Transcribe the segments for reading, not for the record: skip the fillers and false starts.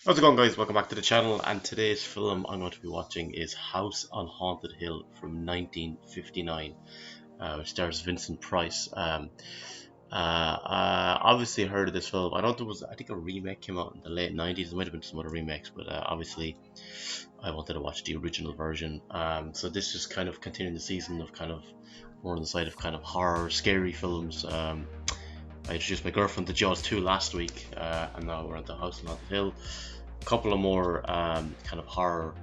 How's it going, guys? Welcome back to the channel, and today's film I'm going to be watching is House on Haunted Hill from 1959, which stars Vincent Price. Obviously heard of this film. I know there was, I think a remake came out in the late 90s. There might have been some other remakes, but obviously I wanted to watch the original version. So this is kind of continuing the season of kind of more on the side of kind of horror, scary films. I introduced my girlfriend to Jaws 2 last week, and now we're at the House on Haunted Hill. A couple of more kind of horror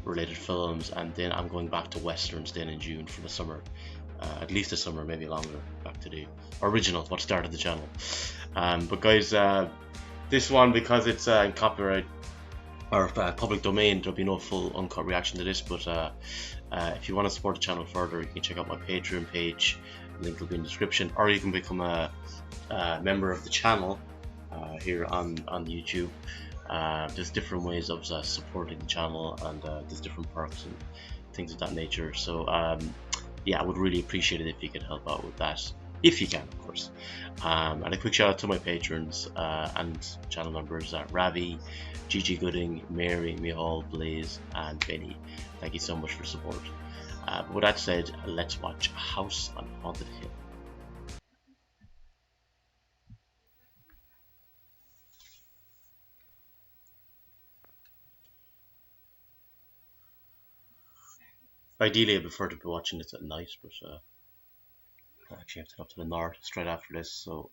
related films, and then I'm going back to westerns then in June for the summer, at least a summer, maybe longer, back to the original what started the channel. But guys, this one, because it's in copyright or public domain, there'll be no full uncut reaction to this, but if you want to support the channel further, you can check out my Patreon page. Link will be in the description, or you can become a member of the channel here on the YouTube. There's different ways of supporting the channel, and there's different perks and things of that nature. So yeah, I would really appreciate it if you could help out with that, if you can, of course. And a quick shout out to my patrons and channel members: Ravi, Gigi Gooding, Mary, Mihal, Blaze, and Benny. Thank you so much for support. But with that said, let's watch House on Haunted Hill. Ideally, I prefer to be watching this at night, but I actually have to head up to the north straight after this, so.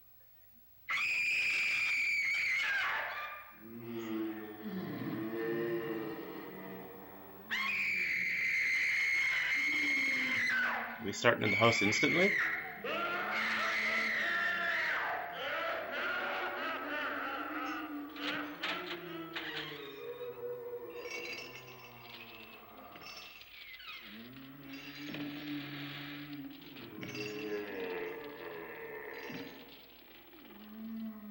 Are we starting in the house instantly?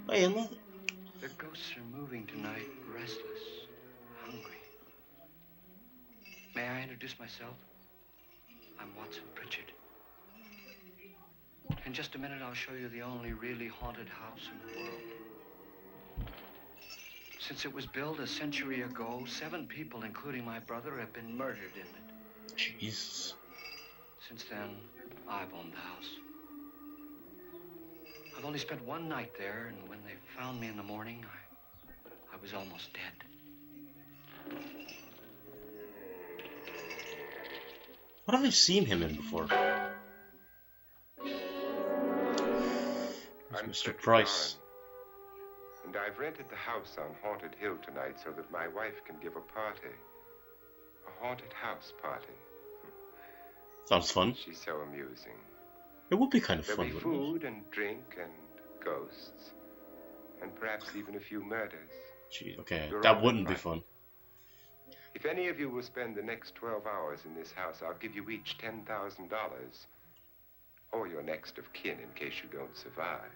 Hey, Emma. The ghosts are moving tonight, restless, hungry. May I introduce myself? I'm Watson Pritchard. In just a minute, I'll show you the only really haunted house in the world. Since it was built a century ago, 7 people, including my brother, have been murdered in it. Jesus. Since then, I've owned the house. I've only spent one night there, and when they found me in the morning, I was almost dead. What have I seen him in before? I'm Mr. Price. And I've rented the house on Haunted Hill tonight so that my wife can give a party. A haunted house party. Sounds fun. She's so amusing. It would be kind of There'll fun, be wouldn't it? food and drink and ghosts. And perhaps even a few murders. Gee, okay, You're that all wouldn't be invited. fun. If any of you will spend the next 12 hours in this house, I'll give you each $10,000. Or your next of kin in case you don't survive.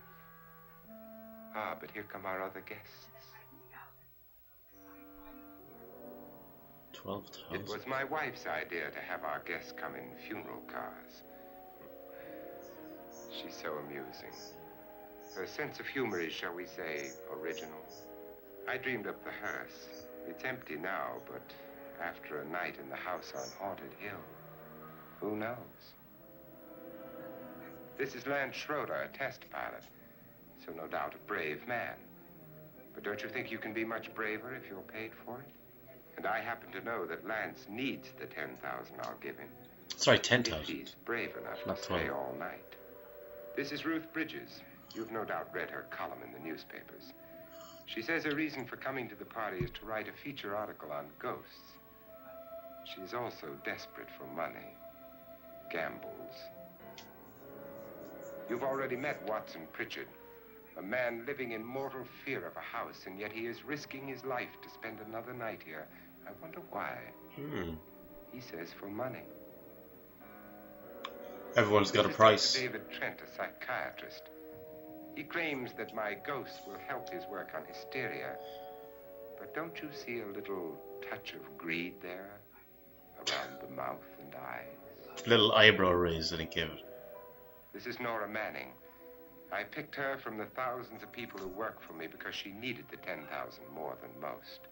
Ah, but here come our other guests. 12,000. It was my wife's idea to have our guests come in funeral cars. She's so amusing. Her sense of humor is, shall we say, original. I dreamed up the hearse. It's empty now, but after a night in the house on Haunted Hill, who knows? This is Lance Schroeder, a test pilot, so no doubt a brave man. But don't you think you can be much braver if you're paid for it? And I happen to know that Lance needs the 10,000 I'll give him. Sorry, If 10,000. he's brave enough Not to stay 12. all night. This is Ruth Bridges. You've no doubt read her column in the newspapers. She says her reason for coming to the party is to write a feature article on ghosts. She's also desperate for money. Gambles. You've already met Watson Pritchard, a man living in mortal fear of a house, and yet he is risking his life to spend another night here. I wonder why. He says for money. Everyone's got a This is price. Dr. David Trent, a psychiatrist. He claims that my ghost will help his work on hysteria. But don't you see a little touch of greed there? Around the mouth and eyes? Little eyebrow raise that he gave it. This is Nora Manning. I picked her from the thousands of people who work for me because she needed the 10,000 more than most.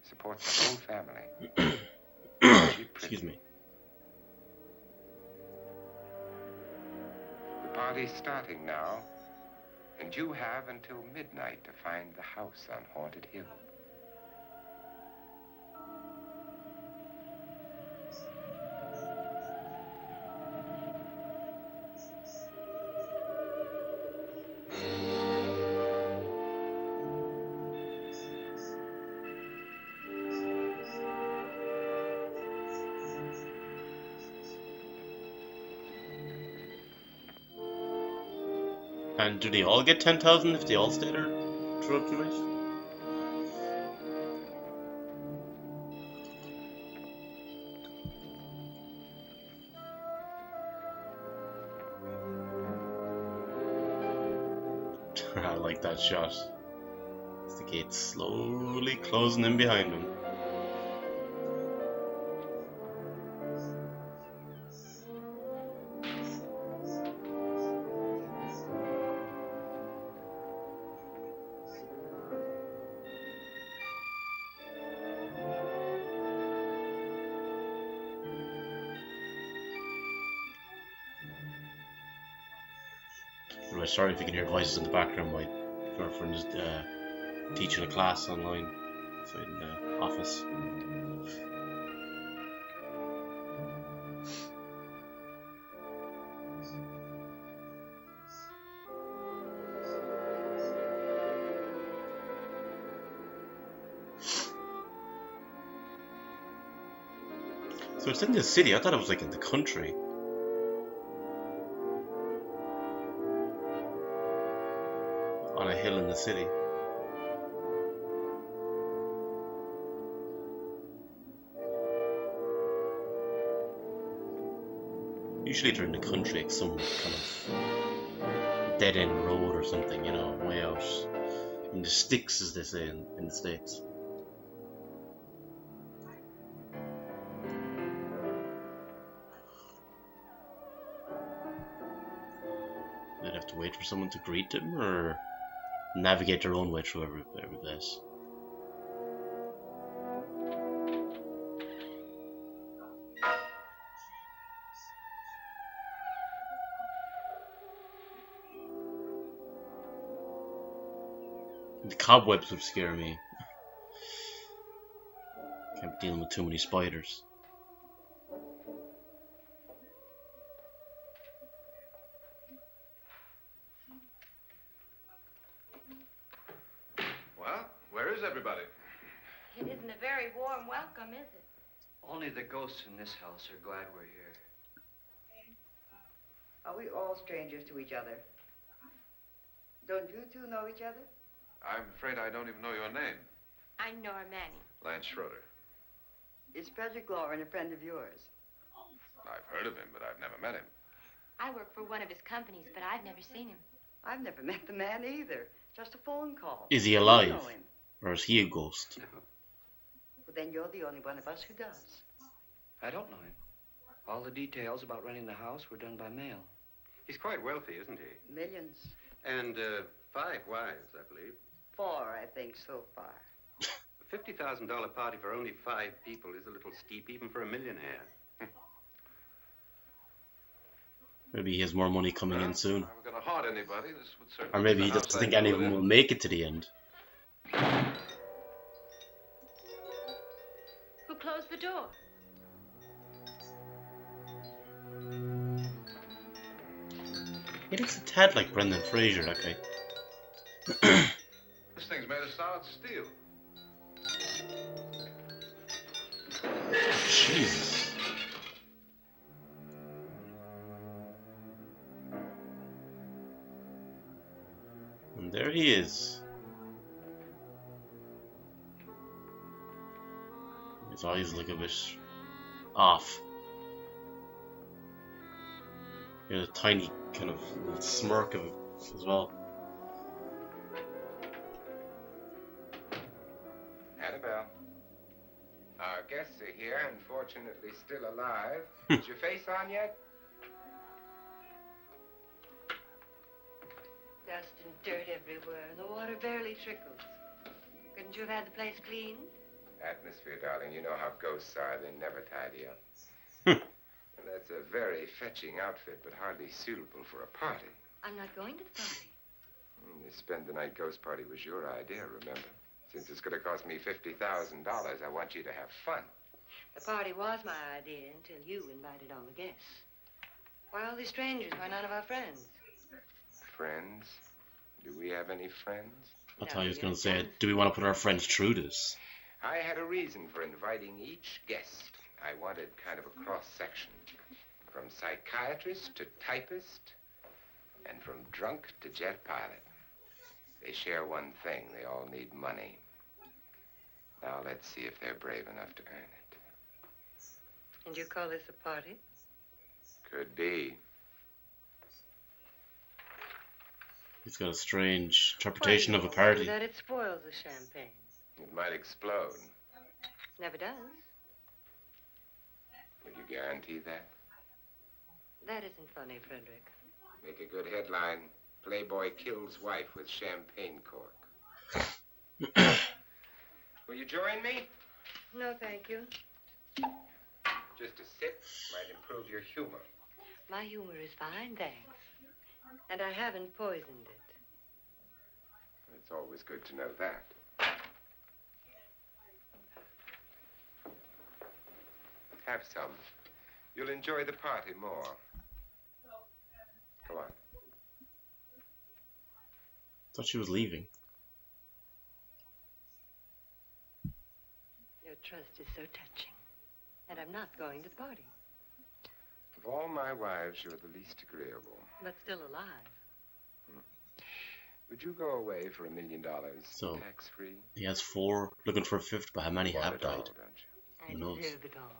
supports the whole family. Isn't she pretty? Excuse me. The party's starting now, and you have until midnight to find the house on Haunted Hill. And do they all get 10,000 if they all stay there throughout the night? I like that shot. As the gate's slowly closing in behind them. Anyway, sorry if you can hear voices in the background. My girlfriend is teaching a class online outside in the office. So it's in the city. I thought it was like in the country. On a hill in the city. Usually they're in the country, like some kind of dead end road or something, you know, way out in the sticks, as they say in the States. They'd have to wait for someone to greet them, or navigate their own way through every place. The cobwebs would scare me. Can't be dealing with too many spiders. Well, where is everybody? It isn't a very warm welcome, is it? Only the ghosts in this house are glad we're here. Are we all strangers to each other? Don't you two know each other? I'm afraid I don't even know your name. I'm Nora Manning. Lance Schroeder. Is Frederick Lauren a friend of yours? I've heard of him, but I've never met him. I work for one of his companies, but I've never seen him. I've never met the man either. Just a phone call. Is he You alive? know him. Or is he a ghost? Well, then you're the only one of us who does. I don't know him. All the details about renting the house were done by mail. He's quite wealthy, isn't he? Millions. And 5 wives, I believe. 4, I think, so far. A $50,000 party for only 5 people is a little steep, even for a millionaire. Maybe he has more money coming in soon. If we're going to haunt anybody, this would certainly Or maybe be he the doesn't house think I'd any do of it them in. will make it to the end. Who closed the door? He looks a tad like Brendan Fraser, that guy. This thing's made of solid steel. Jesus. And there he is. His eyes look a bit off. He had a tiny kind of little smirk of it as well. Annabelle. Our guests are here, unfortunately still alive. Is your face on yet? Dust and dirt everywhere, and the water barely trickles. Couldn't you have had the place cleaned? Atmosphere, darling. You know how ghosts are. They never tidy up. Hmm. And that's a very fetching outfit, but hardly suitable for a party. I'm not going to the party. The spend the night ghost party was your idea, remember? Since it's going to cost me $50,000, I want you to have fun. The party was my idea until you invited all the guests. Why all these strangers? Why none of our friends? Friends? Do we have any friends? I thought he was going to say, do we want to put our friends through this? I had a reason for inviting each guest. I wanted kind of a cross-section. From psychiatrist to typist, and from drunk to jet pilot. They share one thing. They all need money. Now let's see if they're brave enough to earn it. And you call this a party? Could be. He's got a strange interpretation of a party. That it spoils the champagne. It might explode. Never does. Would you guarantee that? That isn't funny, Frederick. Make a good headline. Playboy kills wife with champagne cork. Will you join me? No, thank you. Just a sip might improve your humor. My humor is fine, thanks. And I haven't poisoned it. It's always good to know that. Have some. You'll enjoy the party more. Go on. Thought she was leaving. Your trust is so touching. And I'm not going to the party. Of all my wives, you're the least agreeable. But still alive. Would you go away for $1 million, So, tax-free? He has 4, looking for a 5th, but how many Want have it all, died? don't you? Who knows? deserve it all.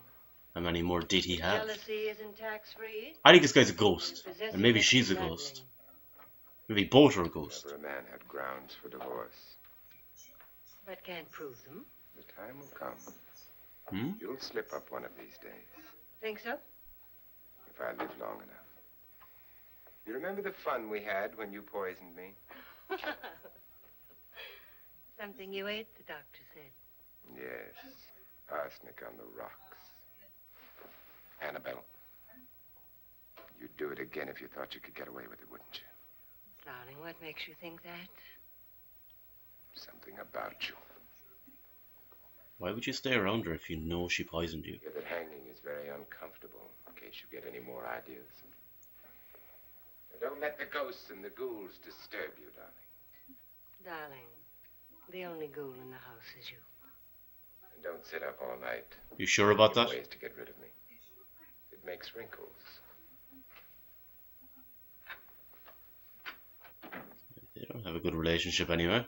How many more did he have? Jealousy isn't tax-free. I think this guy's a ghost. Possessing And maybe makes she's a it ghost. maddening. Maybe both are a ghost. Never a man had grounds for divorce. But can't prove them. The time will come. Hmm? You'll slip up one of these days, Think so? if I live long enough. You remember the fun we had when you poisoned me? Something you ate, the doctor said. Yes, arsenic on the rocks. Annabelle, you'd do it again if you thought you could get away with it, wouldn't you? Darling, what makes you think that? Something about you. Why would you stay around her if you know she poisoned you? Yeah, that hanging is very uncomfortable, in case you get any more ideas. Now, don't let the ghosts and the ghouls disturb you, darling. Darling, the only ghoul in the house is you. And don't sit up all night. You sure about thinking that? Ways to get rid of me. It makes wrinkles. They don't have a good relationship anyway.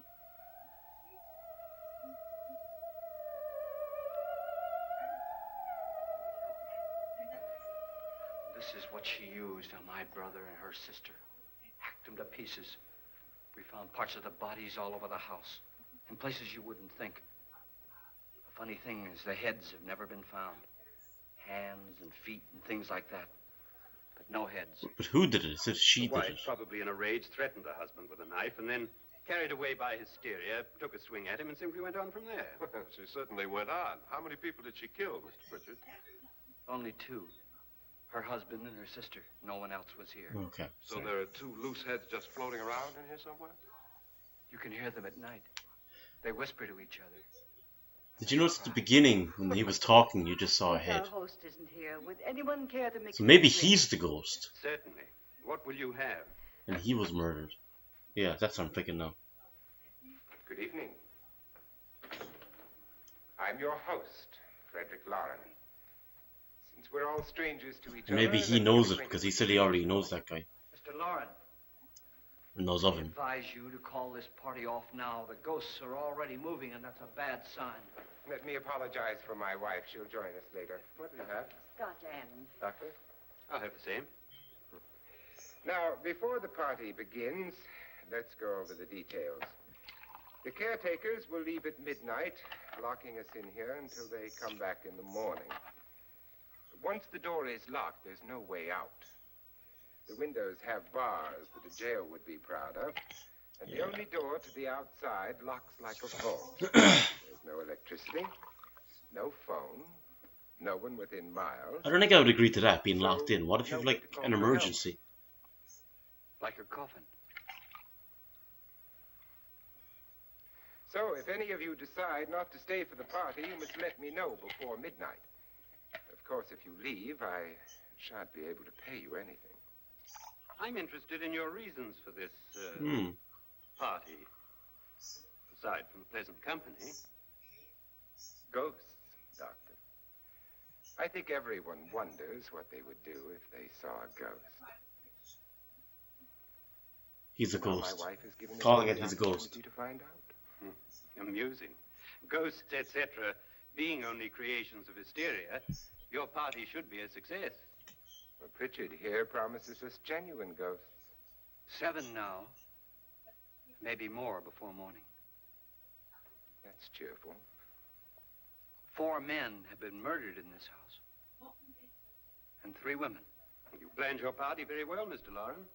This is what she used on my brother and her sister. Hacked them to pieces. We found parts of the bodies all over the house. In places you wouldn't think. The funny thing is the heads have never been found. Hands and feet and things like that. But no heads. But who did it? It says she The did wife, it. probably in a rage, threatened her husband with a knife and then, carried away by hysteria, took a swing at him and simply went on from there. She certainly went on. How many people did she kill, Mr. Pritchard? Only 2. Her husband and her sister. No one else was here. Okay. So sorry. there are 2 loose heads just floating around in here somewhere? You can hear them at night. They whisper to each other. Did you notice at the beginning when he was talking, you just saw a Our head? host isn't here. Would anyone care to make So maybe he's the ghost, Certainly. What will you have? and he was murdered. Yeah, that's what I'm thinking now. Good evening. I'm your host, Frederick Lauren. Since we're all strangers to each And maybe other... he knows it because he said he already knows that guy. Mr. Lauren, And knows of I him. advise you to call this party off now. The ghosts are already moving, and that's a bad sign. Let me apologize for my wife. She'll join us later. What do you have? Scotch and Doctor? I'll have the same. Now, before the party begins, let's go over the details. The caretakers will leave at midnight, locking us in here until they come back in the morning. Once the door is locked, there's no way out. The windows have bars that a jail would be proud of, and the only door to the outside locks like a vault. There's no electricity, No phone. No one within miles. I don't think I would agree to that, being So, locked in. What if you've nobody like to call an for help. emergency? Like a coffin. So, if any of you decide not to stay for the party, you must let me know before midnight. Of course, if you leave, I shan't be able to pay you anything. I'm interested in your reasons for this party. Aside from pleasant company. Ghosts, Doctor. I think everyone wonders what they would do if they saw a ghost. He's a Now ghost. my wife has given me Calling the it he's a ghost. opportunity to find out. Amusing. Ghosts, etc., being only creations of hysteria, your party should be a success. Well, Pritchard here promises us genuine ghosts. 7 now. Maybe more before morning. That's cheerful. 4 men have been murdered in this house. And 3 women. You planned your party very well, Mr. Lauren.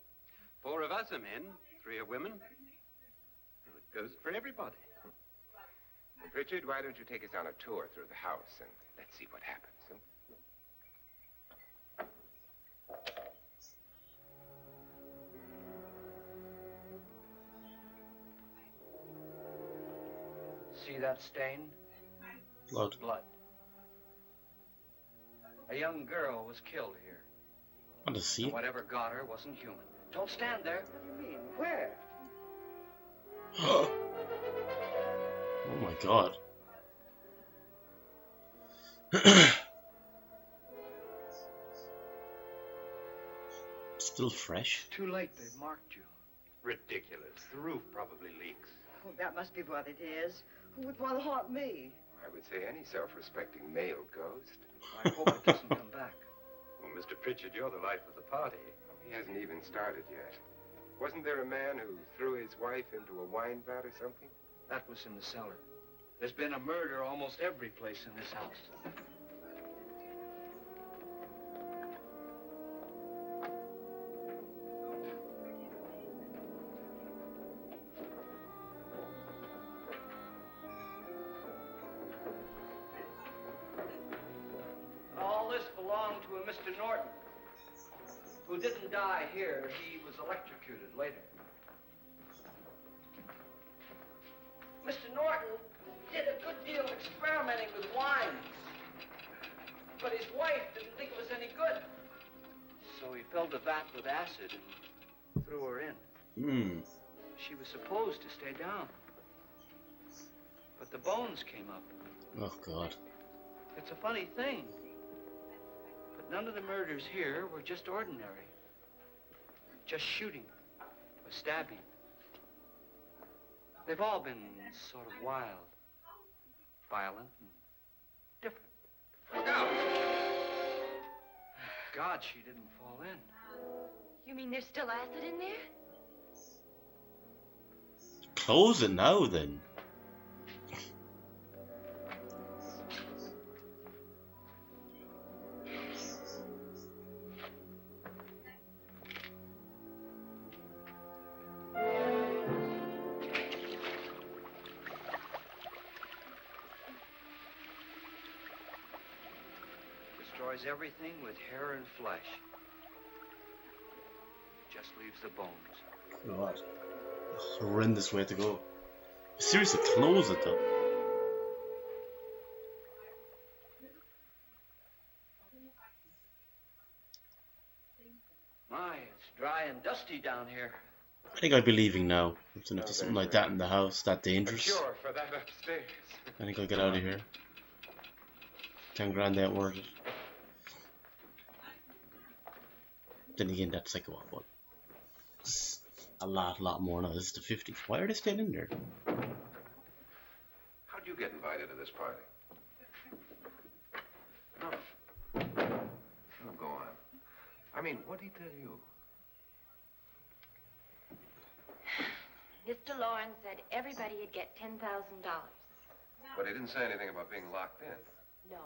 4 of us are men, 3 are women. Well, it goes for everybody. Well, Pritchard, why don't you take us on a tour through the house and let's see what happens, huh? See that stain? Blood. Blood. A young girl was killed here. On the sea? And whatever got her wasn't human. Don't stand there. What do you mean? Where? Oh my god. Still fresh? Too late, they've marked you. Ridiculous. The roof probably leaks. Oh, that must be what it is. Who would want to haunt me? I would say any self-respecting male ghost. I hope it doesn't come back. Well, Mr. Pritchard, you're the life of the party. He hasn't even started yet. Wasn't there a man who threw his wife into a wine vat or something? That was in the cellar. There's been a murder almost every place in this house. All this belonged to a Mr. Norton, who didn't die here. He was electrocuted later. Mr. Norton did a good deal of experimenting with wines, but his wife didn't think it was any good. So he filled the vat with acid and threw her in. She was supposed to stay down, but the bones came up. Oh god. It's a funny thing, but none of the murders here were just ordinary. Just shooting or stabbing. They've all been sort of wild, violent, and different. Look out! God, she didn't fall in. You mean there's still acid in there? Close it now then. Destroys everything with hair and flesh. Just leaves the bones. God. Horrendous way to go. Seriously, close it though. My, it's dry and dusty down here. I think I'd be leaving now. If there's something like that in the house, that dangerous, Sure, for that upstairs. I think I'll get out of here. 10 grand ain't worth it. Then again, that's like what? It's a lot more now. This is the 50s. Why are they staying in there? How'd you get invited to this party? No, go on. I mean, what'd he tell you? Mr. Lawrence said everybody'd get $10,000. But he didn't say anything about being locked in. No.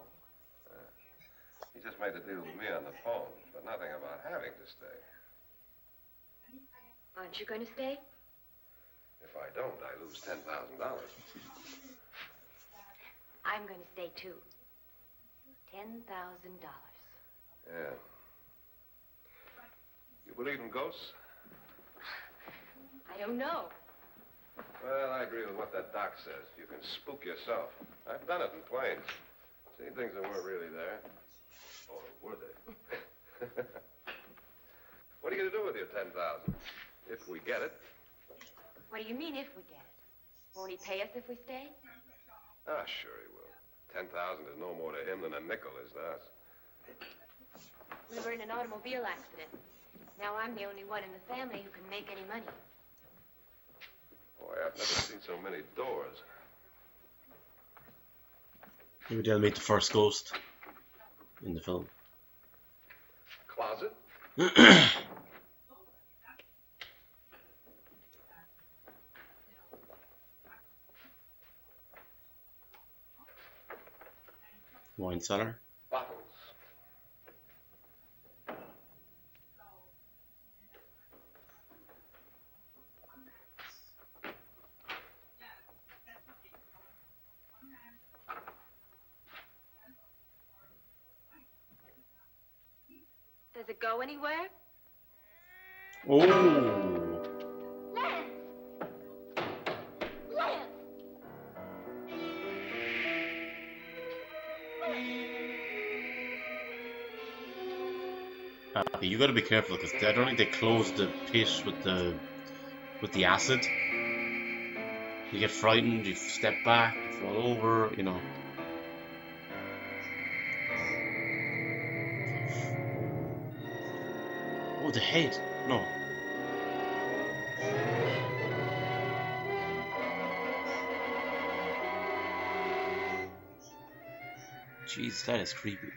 He just made a deal with me on the phone, but nothing about having to stay. Aren't you going to stay? If I don't, I lose $10,000. I'm going to stay, too. $10,000. Yeah. You believe in ghosts? I don't know. Well, I agree with what that doc says. You can spook yourself. I've done it in planes. Seen things that weren't really there. Or were they? What are you going to do with your 10,000? If we get it. What do you mean, if we get it? Won't he pay us if we stay? Ah, sure he will. 10,000 is no more to him than a nickel is to us. We were in an automobile accident. Now I'm the only one in the family who can make any money. Boy, I've never seen so many doors. Maybe they'll meet the first ghost in the film. Closet? Wine cellar. Bottles. Does it go anywhere? Oh! Lance! Lance! You gotta be careful because I don't think they closed the pit with the acid. You get frightened, you step back, you fall over, you know. Oh, the head. No. Jeez, that is creepy.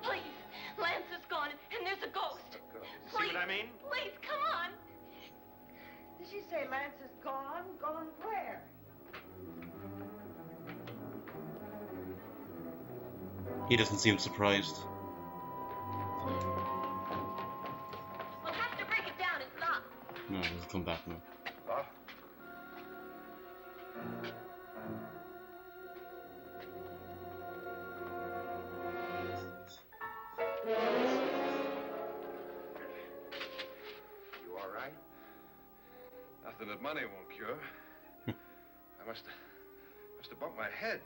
Please! Lance is gone, and there's a ghost. See what I mean? Please, come on! Did she say Lance is gone? Gone where? He doesn't seem surprised. We'll have to break it down. It's locked. No, he'll come back now. Huh? You all right? Nothing that money won't cure. I must have bumped my head.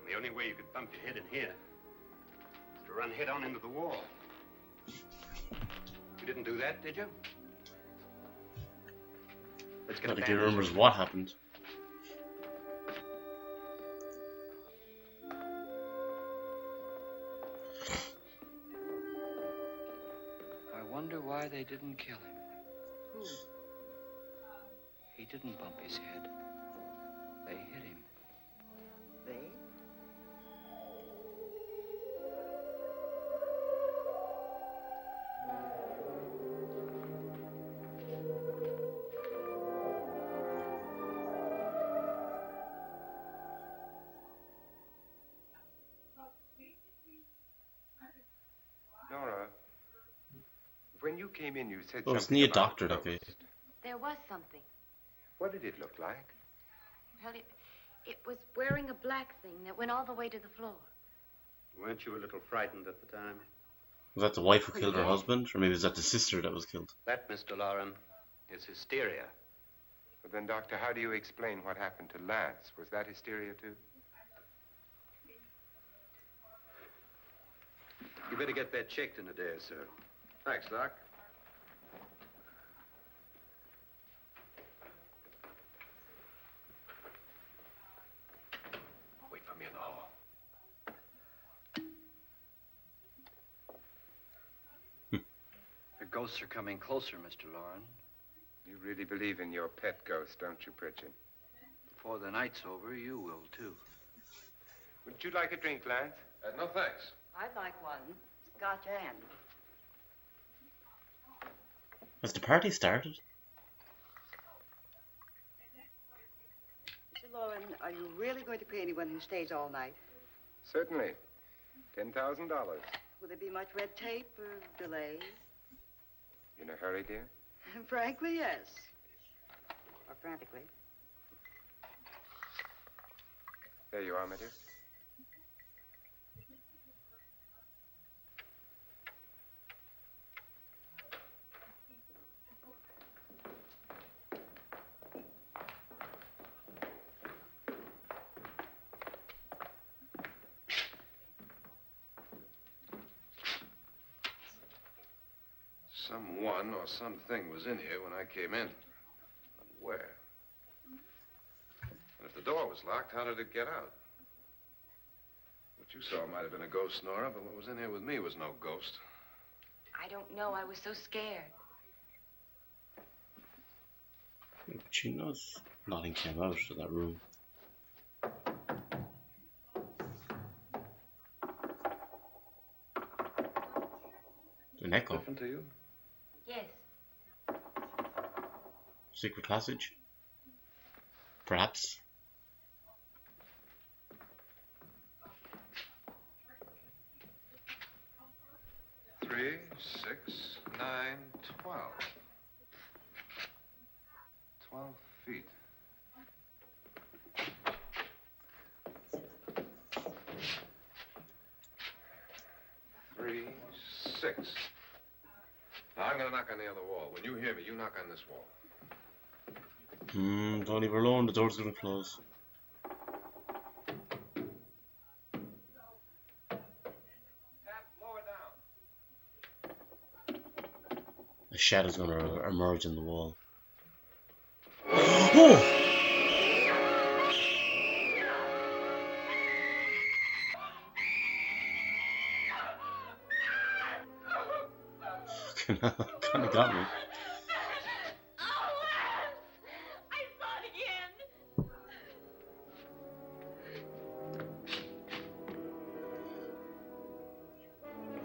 The only way you could bump your head in here is to run head on into the wall. You didn't do that, did you? Let's get I a think he bandage. remembers what happened. I wonder why they didn't kill him. Who? He didn't bump his head. They hit him. They? Nora, when you came in, you said Oh, something isn't he a about doctor, ghosts. okay? There was something. What did it look like? Well, it was wearing a black thing that went all the way to the floor. Weren't you a little frightened at the time? Was that the wife who Oh, killed her yeah. husband? Or maybe was that the sister that was killed? That, Mr. Loren, is hysteria. Well, then, Doctor, how do you explain what happened to Lance? Was that hysteria, too? You better get that checked in a day or so. Thanks, Doc. Wait for me in the hall. The ghosts are coming closer, Mr. Loren. You really believe in your pet ghost, don't you, Pritchard? Before the night's over, you will, too. Would you like a drink, Lance? No, thanks. I'd like one. Scotch and. Has the party started? Are you really going to pay anyone who stays all night? Certainly. $10,000. Will there be much red tape or delay? In a hurry, dear? Frankly, yes. Or frantically. There you are, my dear. Someone or something was in here when I came in. But where? And if the door was locked, how did it get out? What you saw might have been a ghost, Nora, but what was in here with me was no ghost. I don't know. I was so scared. But she knows nothing came out of that room. An echo. Different to you? Yes. Secret passage? Perhaps. Three, 6, 9, 12. 12 feet. Three, 6. Now, I'm going to knock on the other wall. When you hear me, you knock on this wall. Don't leave her alone, the door's gonna close. Tap lower down. A shadow's gonna emerge in the wall. Oh! Kinda got me.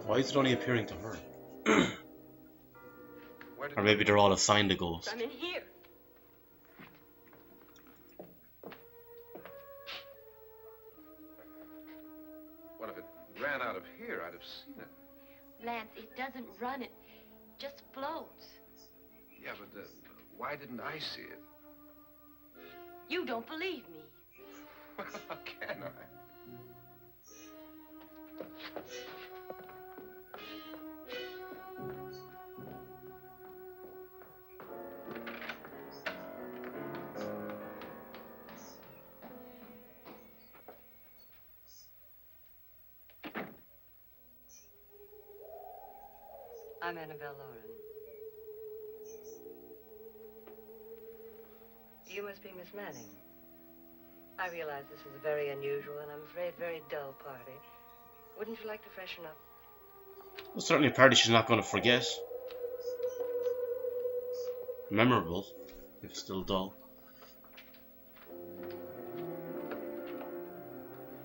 Why is it only appearing to her? Or maybe they're all assigned a ghost. I'm in here. What if it ran out of here? I'd have seen it. Lance, it doesn't run. It just floats. Yeah, but why didn't I see it? You don't believe me. Well, how can I? I'm Annabelle Lauren. You must be Miss Manning. I realize this is a very unusual and I'm afraid very dull party. Wouldn't you like to freshen up? Well, certainly a party she's not going to forget. Memorable, if still dull.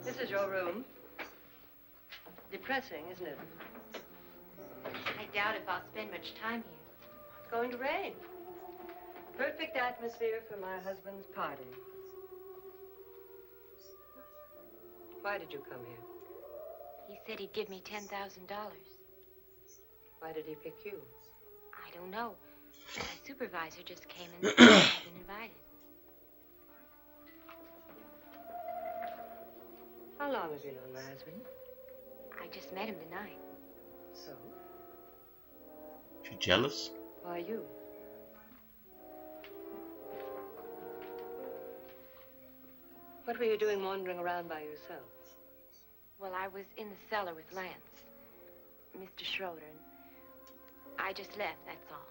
This is your room. Depressing, isn't it? I doubt if I'll spend much time here. It's going to rain. Perfect atmosphere for my husband's party. Why did you come here? He said he'd give me $10,000. Why did he pick you? I don't know. My supervisor just came in and said I've been invited. How long have you known my husband? I just met him tonight. So? You jealous? Why you? What were you doing wandering around by yourself? Well, I was in the cellar with Lance, Mr. Schroeder, and I just left, that's all.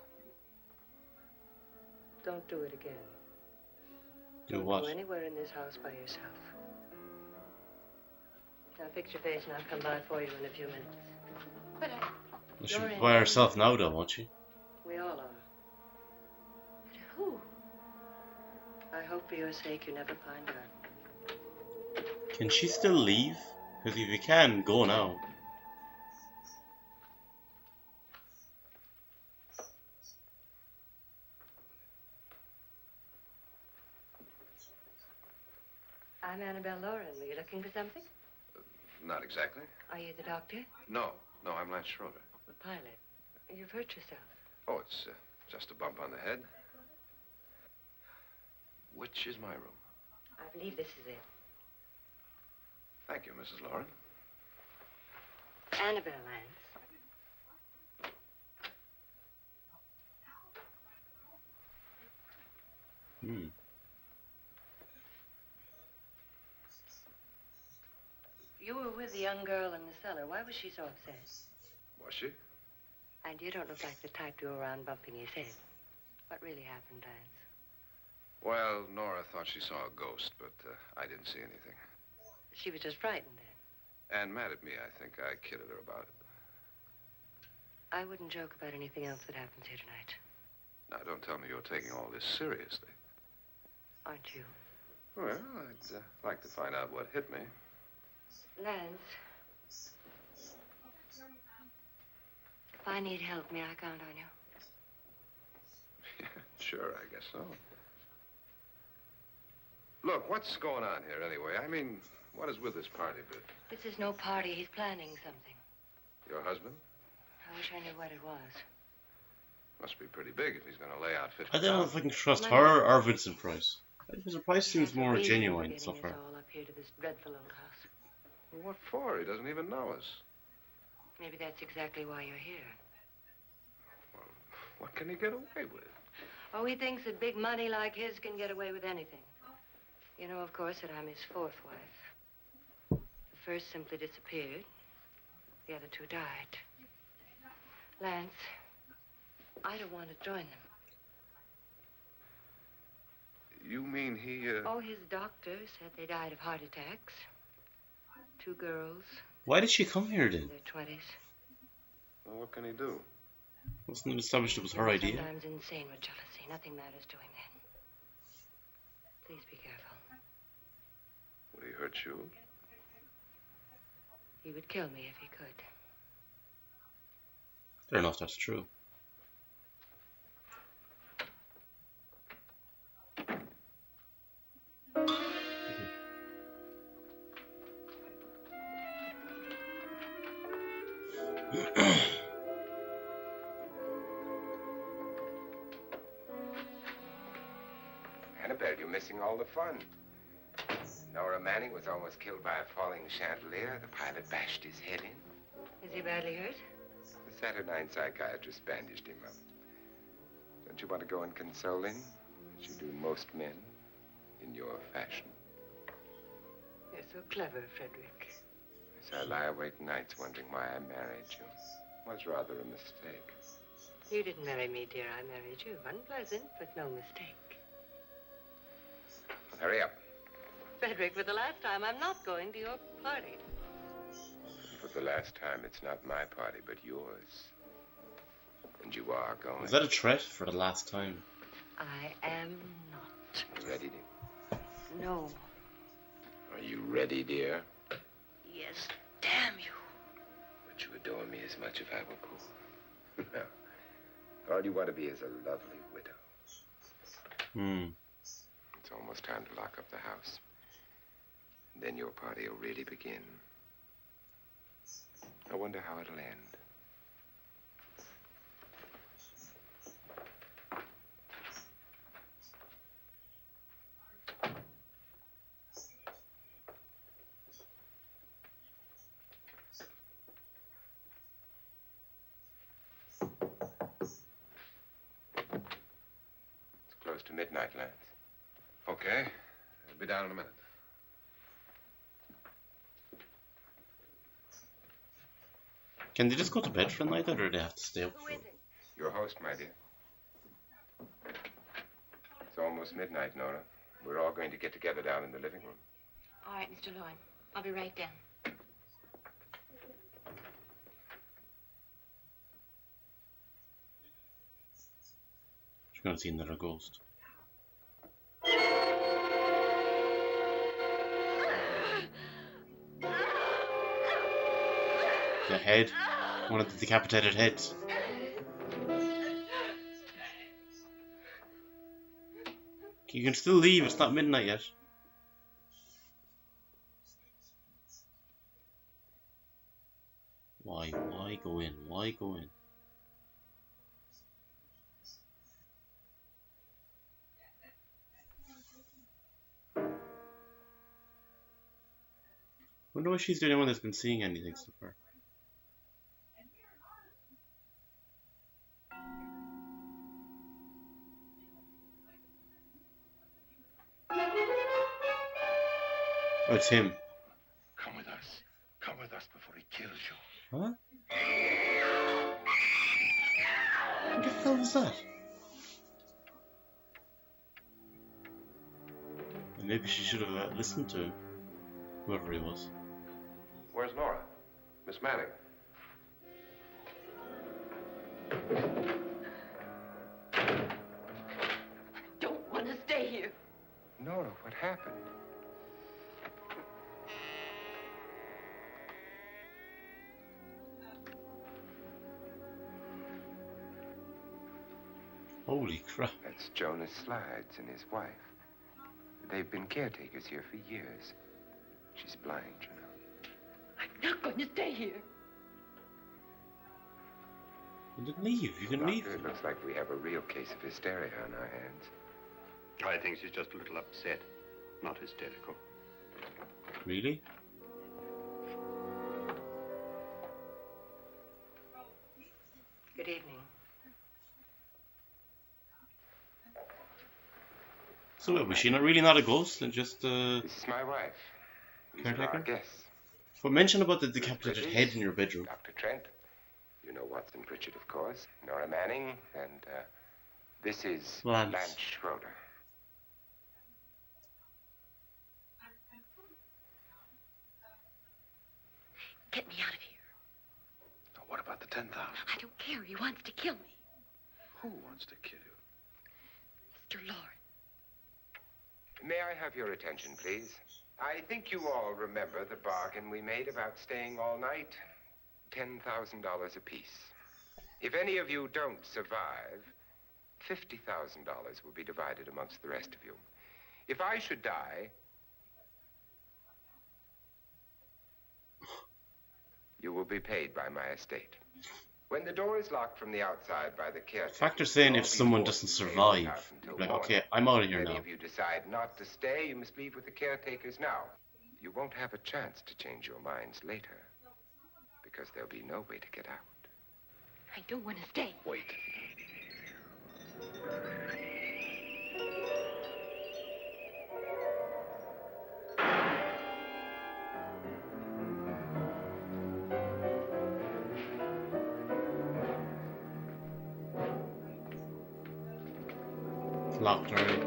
Don't do it again. Do what? Don't go anywhere in this house by yourself. Now fix your face and I'll come by for you in a few minutes. But Well, she'll be by herself now, though, won't she? We all are. But who? I hope for your sake you never find out. Can she still leave? Because if you can, go now. I'm Annabelle Lauren. Were you looking for something? Not exactly. Are you the doctor? No, I'm Lance Schroeder. The pilot. You've hurt yourself. Oh, it's just a bump on the head. Which is my room? I believe this is it. Thank you, Mrs. Lauren. Annabelle Lance. Hmm. You were with the young girl in the cellar. Why was she so upset? Was she? And you don't look like the type to go around bumping his head. What really happened, Lance? Well, Nora thought she saw a ghost, but I didn't see anything. She was just frightened then. And mad at me, I think. I kidded her about it. I wouldn't joke about anything else that happens here tonight. Now, don't tell me you're taking all this seriously. Aren't you? Well, I'd like to find out what hit me. Lance. If I need help, may I count on you? Sure, I guess so. Look, what's going on here anyway? I mean, what is with this party bit? This is no party. He's planning something. Your husband? I wish I knew what it was. Must be pretty big if he's going to lay out 50. I don't know if I can trust her or Vincent Price. Vincent Price seems more genuine so far. All up here to this dreadful old house. Well, what for? He doesn't even know us. Maybe that's exactly why you're here. Well, what can he get away with? Oh, he thinks that big money like his can get away with anything. You know, of course, that I'm his fourth wife. The first simply disappeared. The other two died. Lance, I don't want to join them. You mean he, Oh, his doctor said they died of heart attacks. Two girls. Why did she come here In then? their 20s. well, what can he do? Wasn't it established it was her idea? Sometimes insane with jealousy. Nothing matters to him then. Please be careful. Would he hurt you? He would kill me if he could. I don't know if that's true. Annabelle, you're missing all the fun. Nora Manning was almost killed by a falling chandelier. The pilot bashed his head in. Is he badly hurt? The Saturnine psychiatrist bandaged him up. Don't you want to go and console him, as you do most men, in your fashion? You're so clever, Frederick. As I lie awake nights wondering why I married you. It was rather a mistake. You didn't marry me, dear. I married you. Unpleasant, but no mistake. Well, hurry up. Frederick, for the last time, I'm not going to your party. For the last time, it's not my party, but yours. And you are going. Is that a threat for the last time? I am not. You ready, dear? No. Are you ready, dear? Yes, damn you. Would you adore me as much if I were poor? No. All you want to be is a lovely widow. It's almost time to lock up the house. Then your party will really begin. I wonder how it'll end. It's close to midnight, Lance. Okay. I'll be down in a minute. Can they just go to bed for the night, or do they have to stay up Who for is it? Your host, my dear. It's almost midnight, Nora. We're all going to get together down in the living room. All right, Mr. Lauren. I'll be right down. She's gonna see another ghost. The head. One of the decapitated heads. You can still leave, it's not midnight yet. I going? Wonder why she's the only one that's been seeing anything so far. Oh, it's him. Come with us. Come with us before he kills you. Huh? What the hell was that? Maybe she should have listened to him, whoever he was. Where's Nora? Miss Manning. Don't want to stay here. Nora, what happened? Holy crap. That's Jonas Slides and his wife. They've been caretakers here for years. She's blind, you know. I'm not going to stay here. You can leave. You can leave. Doctor, it looks like we have a real case of hysteria on our hands. I think she's just a little upset, not hysterical. Really? Good evening. So was she not really not a ghost and just This is my wife. These are our caretaker? guests. But mention about the decapitated head in your bedroom. Dr. Trent. You know Watson Pritchard, of course. Nora Manning. And this is Lance. Lance Schroeder. Get me out of here. Now, what about the 10,000? I don't care. He wants to kill me. Who wants to kill you? Mr. Lauren. May I have your attention, please? I think you all remember the bargain we made about staying all night. $10,000 apiece. If any of you don't survive, $50,000 will be divided amongst the rest of you. If I should die, you will be paid by my estate. When the door is locked from the outside by the caretaker, Factor saying you'll if be someone forced doesn't to stay in the survive, house until like, morning. okay, I'm out of here If any now. of you decide not to stay, you must leave with the caretakers now. You won't have a chance to change your minds later, because there'll be no way to get out. I don't want to stay. Wait. Locked already.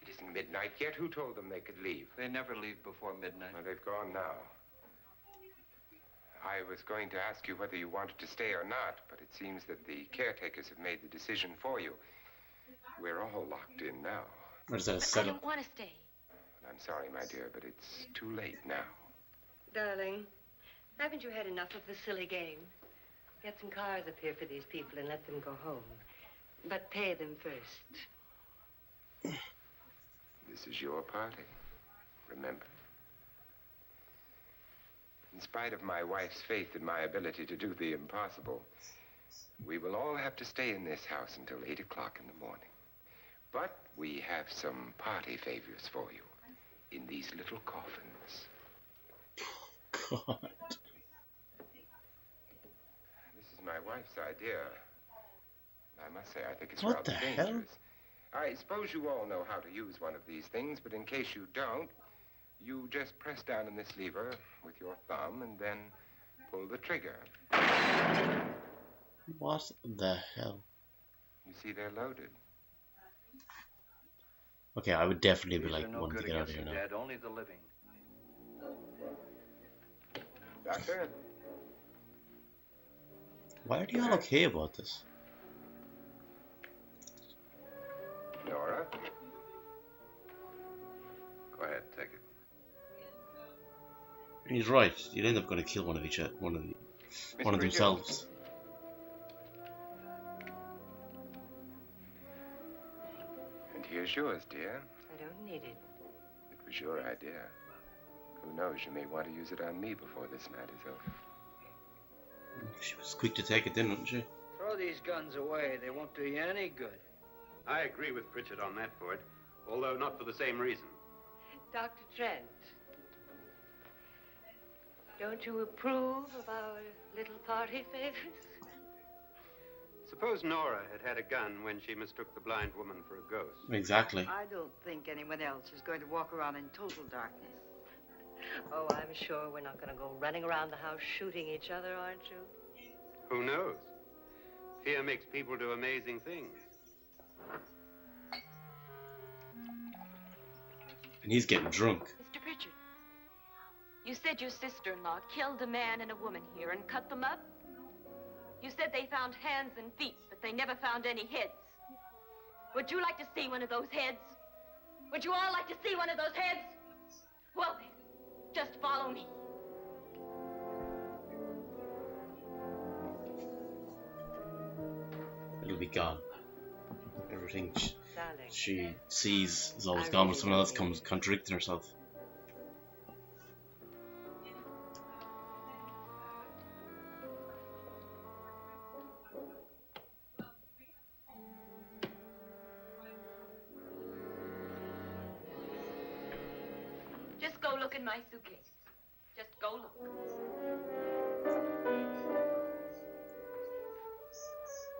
It isn't midnight yet. Who told them they could leave? They never leave before midnight. Well, they've gone now. I was going to ask you whether you wanted to stay or not, but it seems that the caretakers have made the decision for you. We're all locked in now. Or is that a I setup? don't want to stay. I'm sorry, my dear, but it's too late now. Darling, haven't you had enough of the silly game? Get some cars up here for these people and let them go home. But pay them first. This is your party, remember? In spite of my wife's faith in my ability to do the impossible, we will all have to stay in this house until 8 o'clock in the morning. But we have some party favors for you in these little coffins. God. This is my wife's idea. I must say, I think it's What rather the hell? dangerous. I suppose you all know how to use one of these things, but in case you don't, you just press down on this lever with your thumb and then pull the trigger. What the hell? You see, they're loaded. Okay, I would definitely be These like, are no wanting to good get out of against here the now. dead, only the living. Doctor? Why are you all okay about this? Nora? Go ahead, take it. He's right. You'd end up going to kill one of one of Mr. Bridges? themselves. And here's yours, dear. I don't need it. It was your idea. Who knows, you may want to use it on me before this night is over. She was quick to take it, didn't she? Throw these guns away. They won't do you any good. I agree with Pritchard on that point, although not for the same reason. Dr. Trent, don't you approve of our little party favors? Suppose Nora had had a gun when she mistook the blind woman for a ghost. Exactly. I don't think anyone else is going to walk around in total darkness. Oh, I'm sure we're not going to go running around the house shooting each other, aren't you? Who knows? Fear makes people do amazing things. And he's getting drunk. Mr. Pritchard, you said your sister-in-law killed a man and a woman here and cut them up? You said they found hands and feet, but they never found any heads. Would you like to see one of those heads? Would you all like to see one of those heads? Well then, just follow me. It'll be gone. Everything Darling, she sees is always gone when someone else comes contradicting herself. Just go look in my suitcase. Just go look.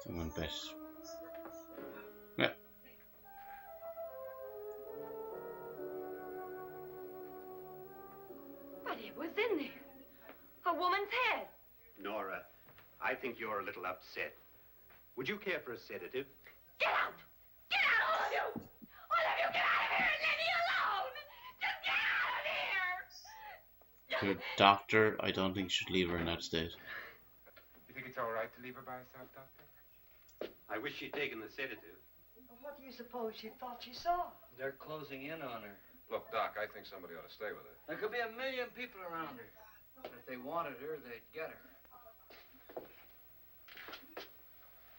Someone bet. Yeah. But it was in there. A woman's head. Nora, I think you're a little upset. Would you care for a sedative? Get out! Get out, all of you! All of you, get out of here and leave me alone! Just get out of here! The doctor, I don't think should leave her in that state. You think it's all right to leave her by herself, Doctor? I wish she'd taken the sedative. What do you suppose she thought she saw? They're closing in on her. Look, Doc, I think somebody ought to stay with her. There could be 1 million people around her. But if they wanted her, they'd get her.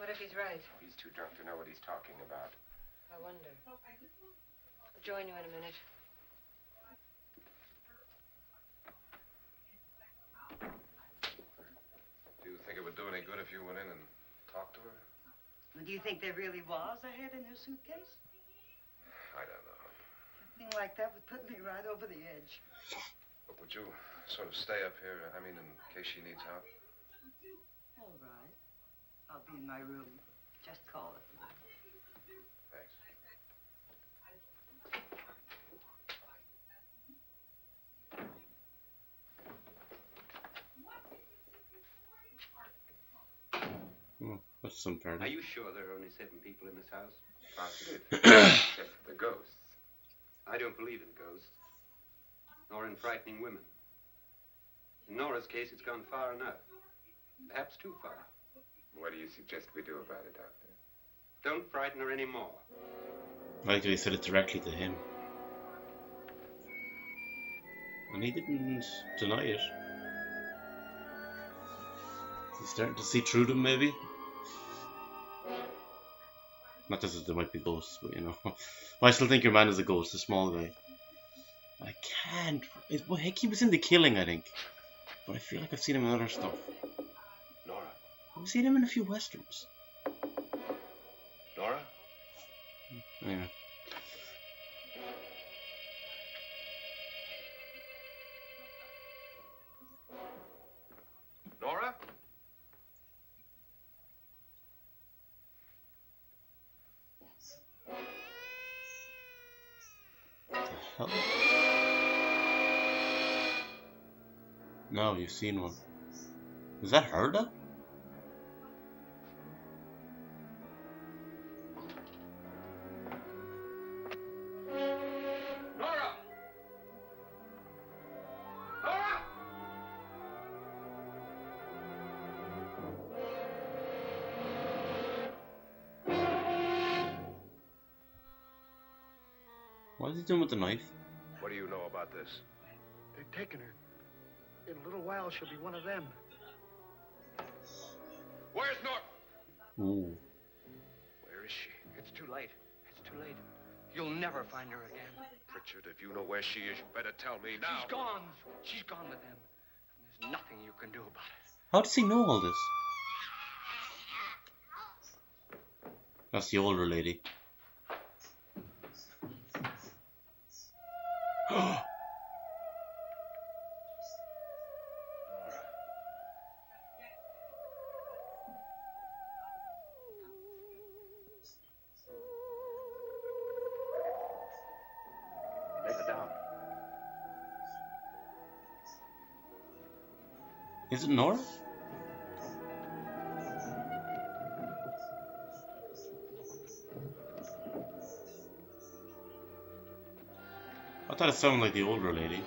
what if he's right? He's too drunk to know what he's talking about. I wonder. I'll join you in a minute. Do you think it would do any good if you went in and talked to her? Do you think there really was a head in her suitcase? I don't know. Something like that would put me right over the edge. But would you sort of stay up here, I mean, in case she needs help? All right. I'll be in my room. Just call it. Thanks. That's some Are party. you sure there are only 7 people in this house? Positive. Except for the ghosts. I don't believe in ghosts, nor in frightening women. In Nora's case, it's gone far enough. Perhaps too far. What do you suggest we do about it, Doctor? Don't frighten her anymore. I like that he said it directly to him. And he didn't deny it. He's starting to see through them, maybe? Not that there might be ghosts, but you know. I still think your man is a ghost, a small guy. I can't. Well, heck, he was in The Killing, I think. But I feel like I've seen him in other stuff. Nora? I've seen him in a few westerns. Nora? Anyway. Nora? Hell? No, you've seen one. Is that her, though? Nora! Nora! What is he doing with the knife? What do you know about this? They've taken her. In a little while, she'll be one of them. Where's Nora? Ooh. Where is she? It's too late. It's too late. You'll never find her again. Richard, if you know where she is, you better tell me now. She's gone. She's gone with them. And there's nothing you can do about it. How does he know all this? That's the older lady. Lay her down. Is it Nora? I thought it sounded like the older lady.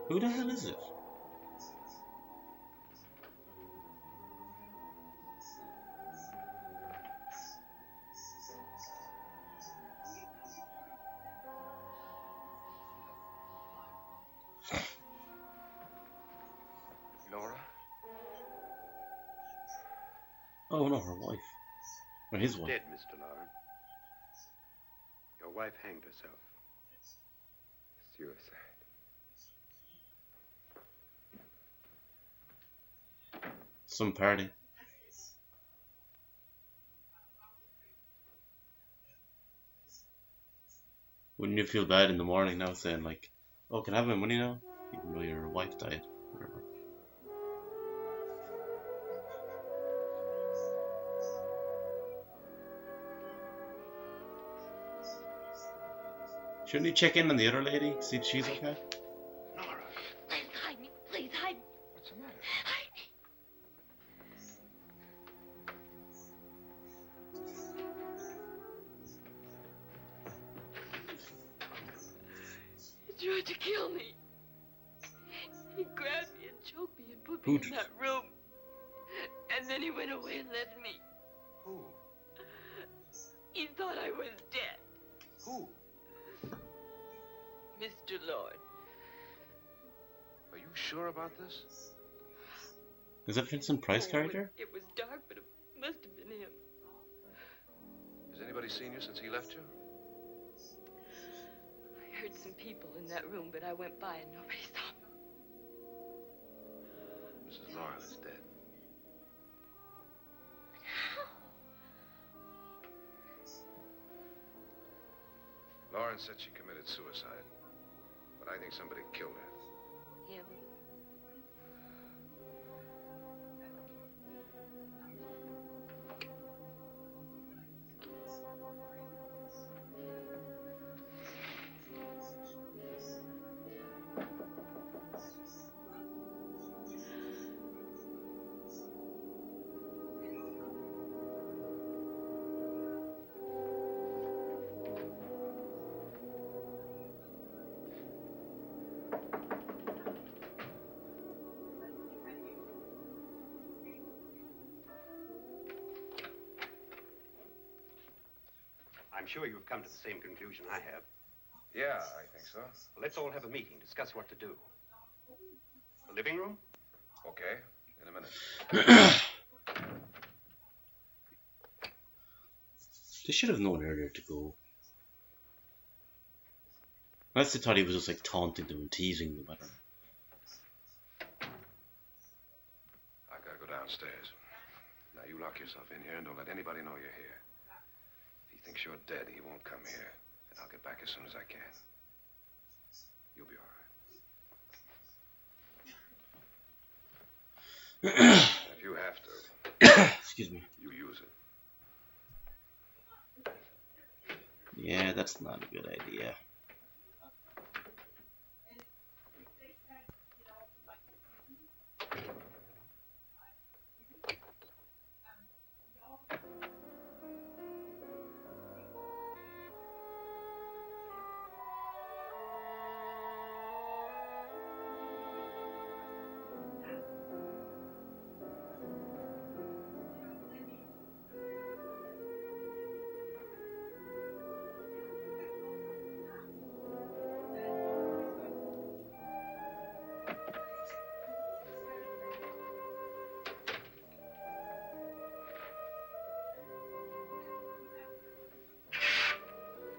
Who the hell is it? Nora? Oh no, her wife. Or his wife. Dead, Mr. Lauren. Your wife hanged herself. Suicide. Some party. Wouldn't you feel bad in the morning now saying like, oh, can I have my money now? Even though your wife died. Whatever. Shouldn't you check in on the other lady? See if she's okay? Nora, Please hide me. Please hide me. What's the matter? Hide me. He tried to kill me. He grabbed me and choked me and put me in that room. And then he went away and left me. who? He thought I was dead. Who? Mr. Lord. Are you sure about this? Is that Vincent Price character? It was dark, but it must have been him. Has anybody seen you since he left you? I heard some people in that room, but I went by and nobody saw me. Mrs. Lauren is dead. But how? Lauren said she committed suicide, but I think somebody killed her. Him. I'm sure you've come to the same conclusion I have. Yeah, I think so. Well, let's all have a meeting, discuss what to do. The living room? Okay, in a minute. They should have known earlier to go. Unless they thought he was just like taunting them and teasing them. I don't know. I gotta go downstairs. Now you lock yourself in here and don't let anybody know you're here. If he thinks you're dead, he won't come here. And I'll get back as soon as I can. You'll be all right. If you have to, Excuse me. you use it. Yeah, that's not a good idea.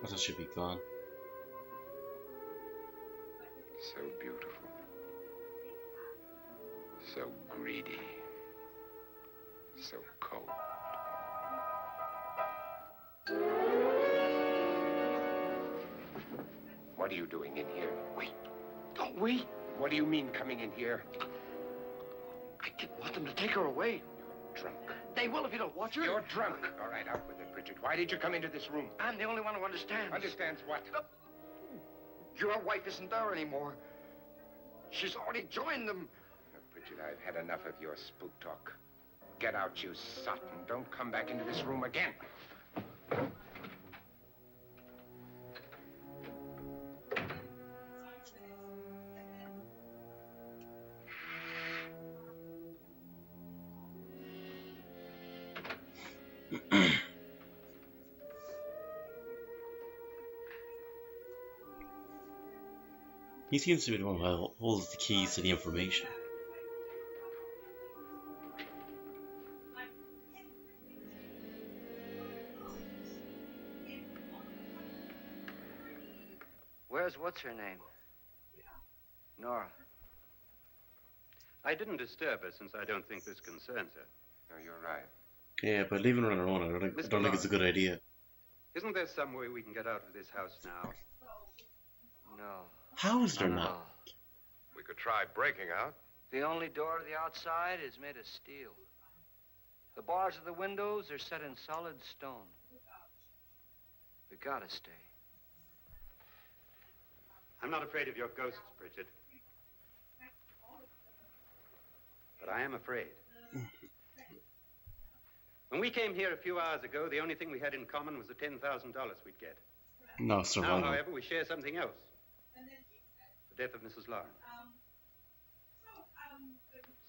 That should be gone. So beautiful. So greedy. So cold. What are you doing in here? Wait. Don't wait. What do you mean coming in here? I didn't want them to take her away. You're drunk. They will if you don't watch her. You're drunk. All right, out with it, Bridget. Why did you come into this room? I'm the only one who understands. Understands what? Your wife isn't there anymore. She's already joined them. Look, Bridget, I've had enough of your spook talk. Get out, you sot, and don't come back into this room again. He seems to be the one who holds the keys to the information. Where's what's-her-name? Nora. I didn't disturb her since I don't think this concerns her. No, you're right. Yeah, but leaving her on her own, I don't think it's a good idea. Isn't there some way we can get out of this house now? No. How is there not? We could try breaking out. The only door to the outside is made of steel. The bars of the windows are set in solid stone. We gotta stay. I'm not afraid of your ghosts, Bridget. But I am afraid. When we came here a few hours ago, the only thing we had in common was the $10,000 we'd get. No, survival. Now, however, we share something else. The death of Mrs. Lauren.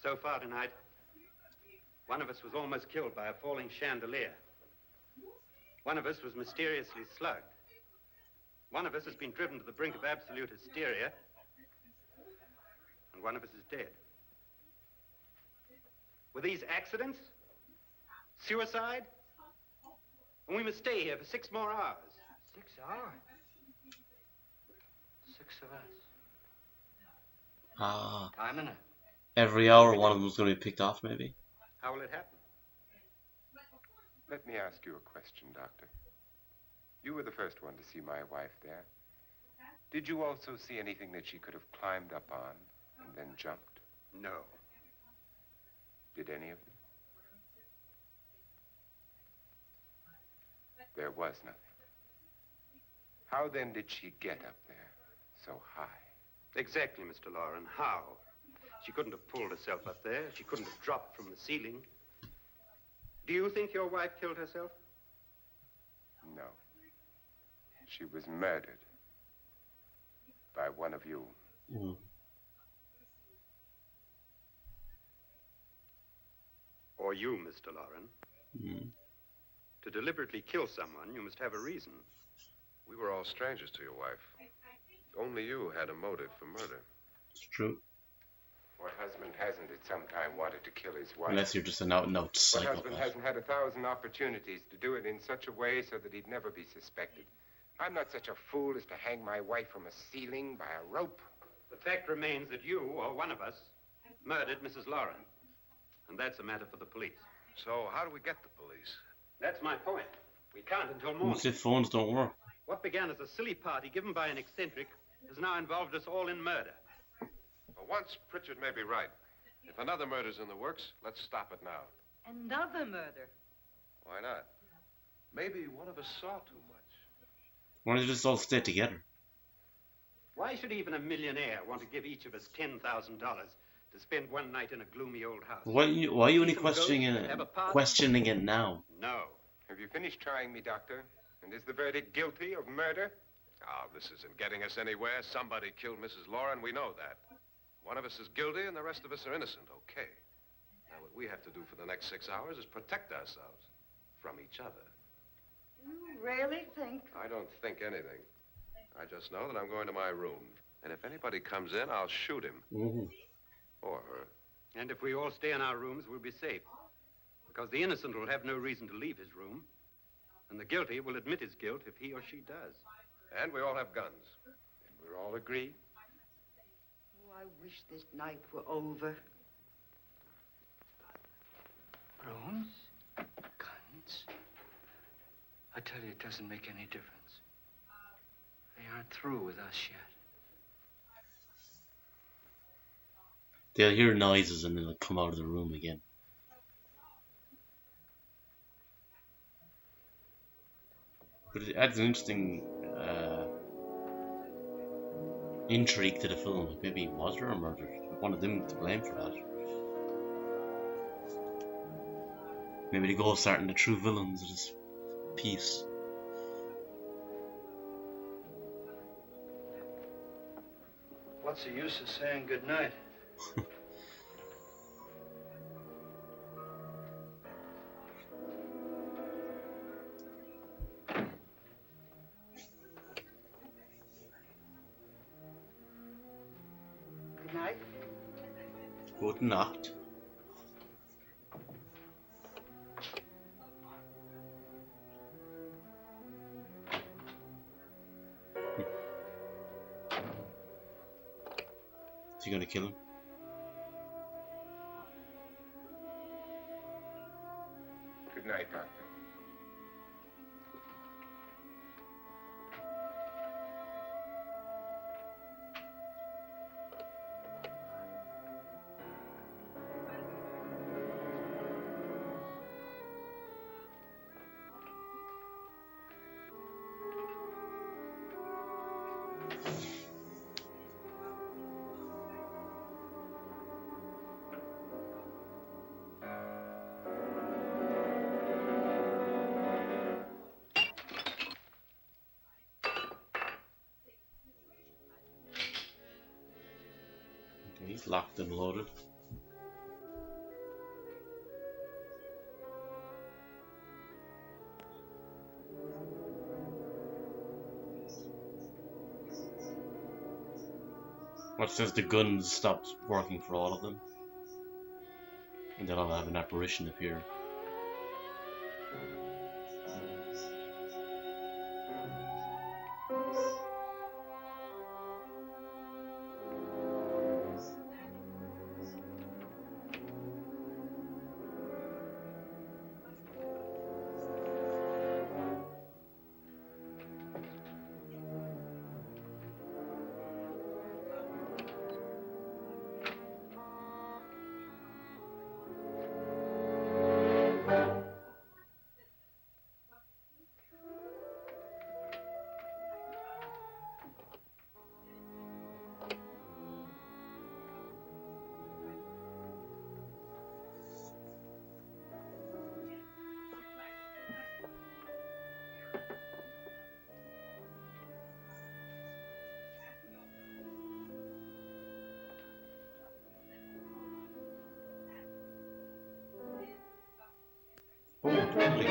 So far tonight, one of us was almost killed by a falling chandelier. One of us was mysteriously slugged. One of us has been driven to the brink of absolute hysteria. And one of us is dead. Were these accidents? Suicide? And we must stay here for 6 more hours. 6 hours? 6 of us. Ah. Time enough. Every hour one of them was going to be picked off, maybe? How will it happen? Let me ask you a question, Doctor. You were the first one to see my wife there. Did you also see anything that she could have climbed up on and then jumped? No. Did any of them? There was nothing. How then did she get up there so high? Exactly, Mr. Lauren. How? She couldn't have pulled herself up there. She couldn't have dropped from the ceiling. Do you think your wife killed herself? No. She was murdered by one of you. Mm. Or you, Mr. Lauren. Mm. To deliberately kill someone, you must have a reason. We were all strangers to your wife. Only you had a motive for murder. It's true. What husband hasn't at some time wanted to kill his wife? Unless you're just an out-and-out What psychopath. husband hasn't had 1,000 opportunities to do it in such a way so that he'd never be suspected? I'm not such a fool as to hang my wife from a ceiling by a rope. The fact remains that you, or one of us, murdered Mrs. Lauren. And that's a matter for the police. So how do we get the police? That's my point. We can't until morning. As if phones don't work. What began as a silly party given by an eccentric has now involved us all in murder. For once, Pritchard may be right. If another murder's in the works, let's stop it now. Another murder. Why not? Maybe one of us saw too much. Why don't you just all stay together? Why should even a millionaire want to give each of us $10,000 to spend one night in a gloomy old house? Why are you only Some ghosts questioning that have a party? questioning it now? No. Have you finished trying me, Doctor? And is the verdict guilty of murder? Oh, this isn't getting us anywhere. Somebody killed Mrs. Lauren. We know that. One of us is guilty and the rest of us are innocent. Okay. Now, what we have to do for the next 6 hours is protect ourselves from each other. You really think? I don't think anything. I just know that I'm going to my room. And if anybody comes in, I'll shoot him. Mm-hmm. Or her. And if we all stay in our rooms, we'll be safe. Because the innocent will have no reason to leave his room. And the guilty will admit his guilt if he or she does. And we all have guns. And we're all agreed. Oh, I wish this night were over. Brooms? Guns? I tell you, it doesn't make any difference. They aren't through with us yet. They'll hear noises and they'll come out of the room again. But it adds an interesting intrigue to the film. Like maybe was there a murder? One of them to blame for that. Maybe the ghosts aren't the true villains of this piece. What's the use of saying goodnight? Good night. Good night. Is he gonna kill him? Good night, Doctor. Okay, he's locked and loaded. What says the guns stopped working for all of them? And they'll all have an apparition appear. Oh, totally.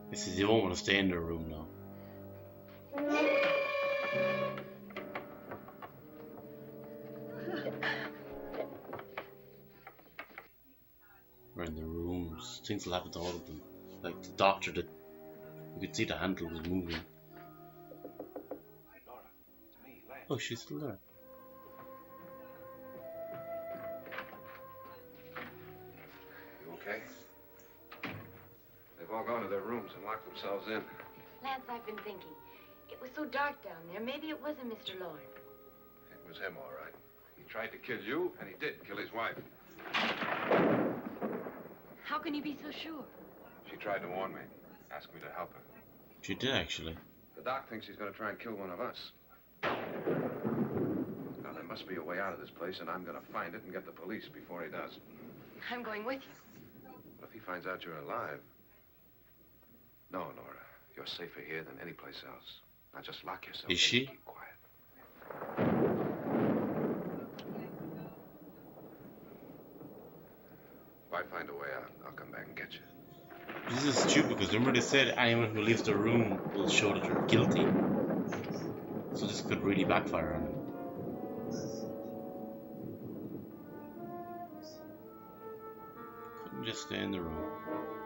This is, you won't want to stay in their room now. We're in the rooms. Things will happen to all of them. Like the doctor, that you could see the handle was moving. Nora, it's me, Lance. Oh, she's still there. You okay? They've all gone to their rooms and locked themselves in. Lance, I've been thinking. It was so dark down there. Maybe it wasn't Mr. Lorne. It was him, all right. He tried to kill you, and he did kill his wife. How can you be so sure? She tried to warn me, asked me to help her. She did actually. The doc thinks he's going to try and kill one of us. Now, there must be a way out of this place, and I'm going to find it and get the police before he does. I'm going with you. What if he finds out you're alive? No, Nora. You're safer here than any place else. Now, just lock yourself Is in she? and keep quiet. If I find a way out, I'll come back and get you. This is stupid because remember they said anyone who leaves the room will show that they're guilty. So this could really backfire on them. just stay in the room.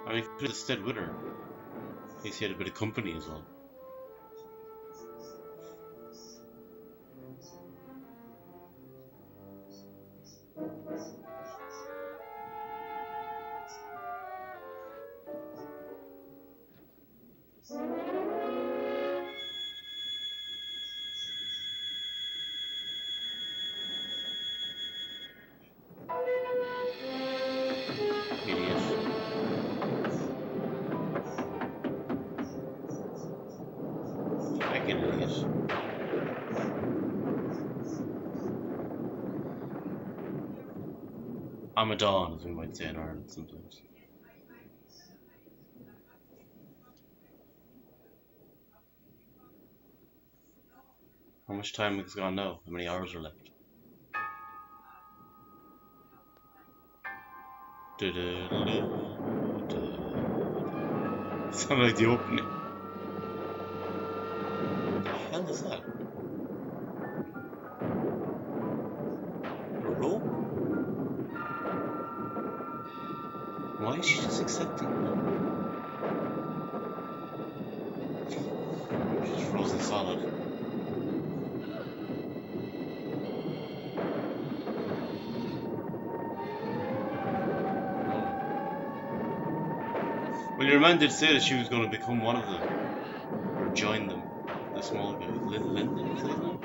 I mean, he could have stayed with her. At least he had a bit of company as well. Idiot. Fucking idiot. I'm a Don, as we might say in Ireland sometimes. How much time has gone now? How many hours are left? Sound like the opening. What the hell is that? A rope? Why is she just accepting that? She's frozen solid. Well, your man did say that she was going to become one of them, or join them. The small guy, Lyndon, is his name?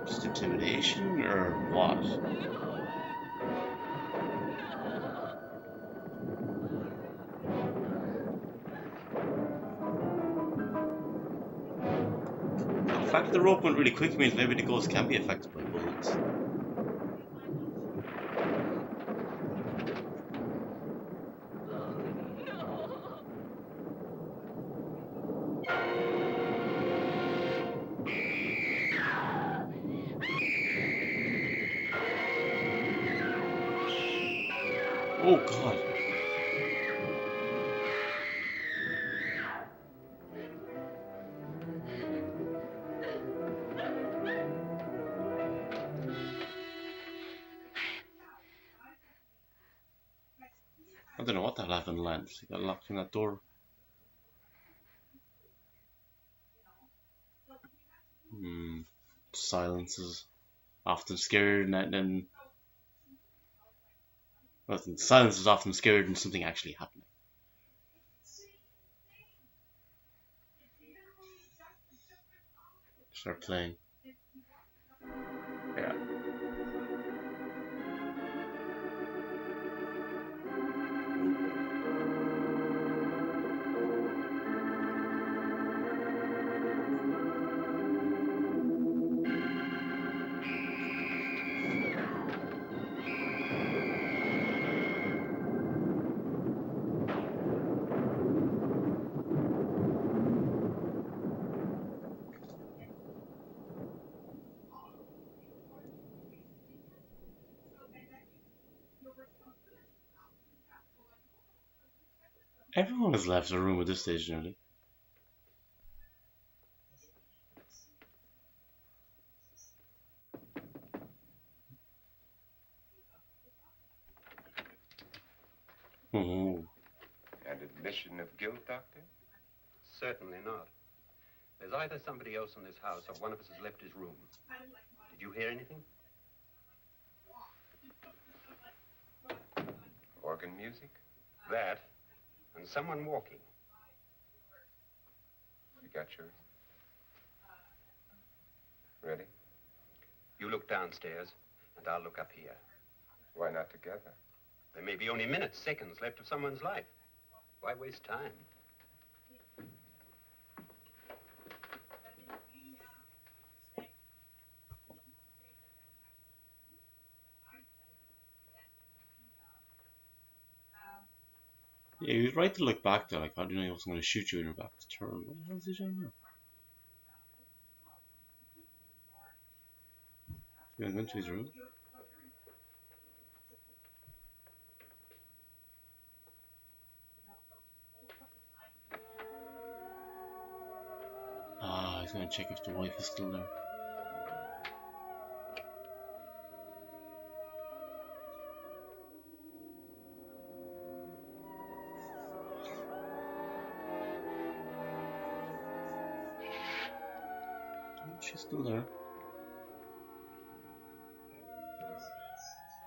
Just intimidation, or what? The fact that the rope went really quick means maybe the ghost can be affected by bullets. Oh god. I don't know what the hell happened, Lance. He got locked in that door. Silence is often scared, and then well, silence is often scared and something actually happening. Start playing. Yeah. Everyone has left the room at this stage nearly. Oh. An admission of guilt, Doctor? Certainly not. There's either somebody else in this house or one of us has left his room. Did you hear anything? Organ music? That, and someone walking. You got yours? Ready? You look downstairs, and I'll look up here. Why not together? There may be only minutes, seconds left of someone's life. Why waste time? Yeah, he was right to look back there. Like, how do you know he wasn't going to shoot you in your back to turn? What the hell is he doing now? You went into his room? Ah, he's gonna check if the wife is still there. She's still there.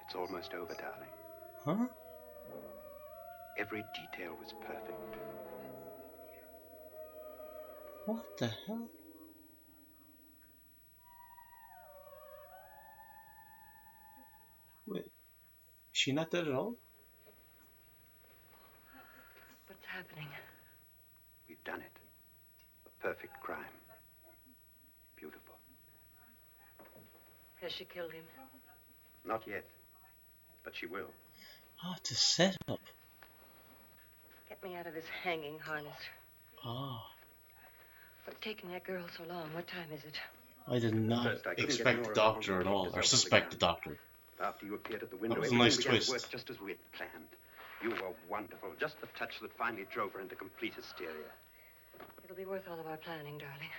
It's almost over, darling. Huh? Every detail was perfect. What the hell? Wait, is she not dead at all? What's happening? We've done it. A perfect crime. Beautiful. Has she killed him? Not yet, but she will. Ah, it's a setup. Get me out of this hanging harness. Ah. What's taking that girl so long? What time is it? I did not First, I couldn't expect get the Nora doctor alone at to all, lock or us out of suspect the gun. doctor. After you appeared at the window, That was a everything nice began twist. to work just as we had planned. You were wonderful. Just the touch that finally drove her into complete hysteria. It'll be worth all of our planning, darling.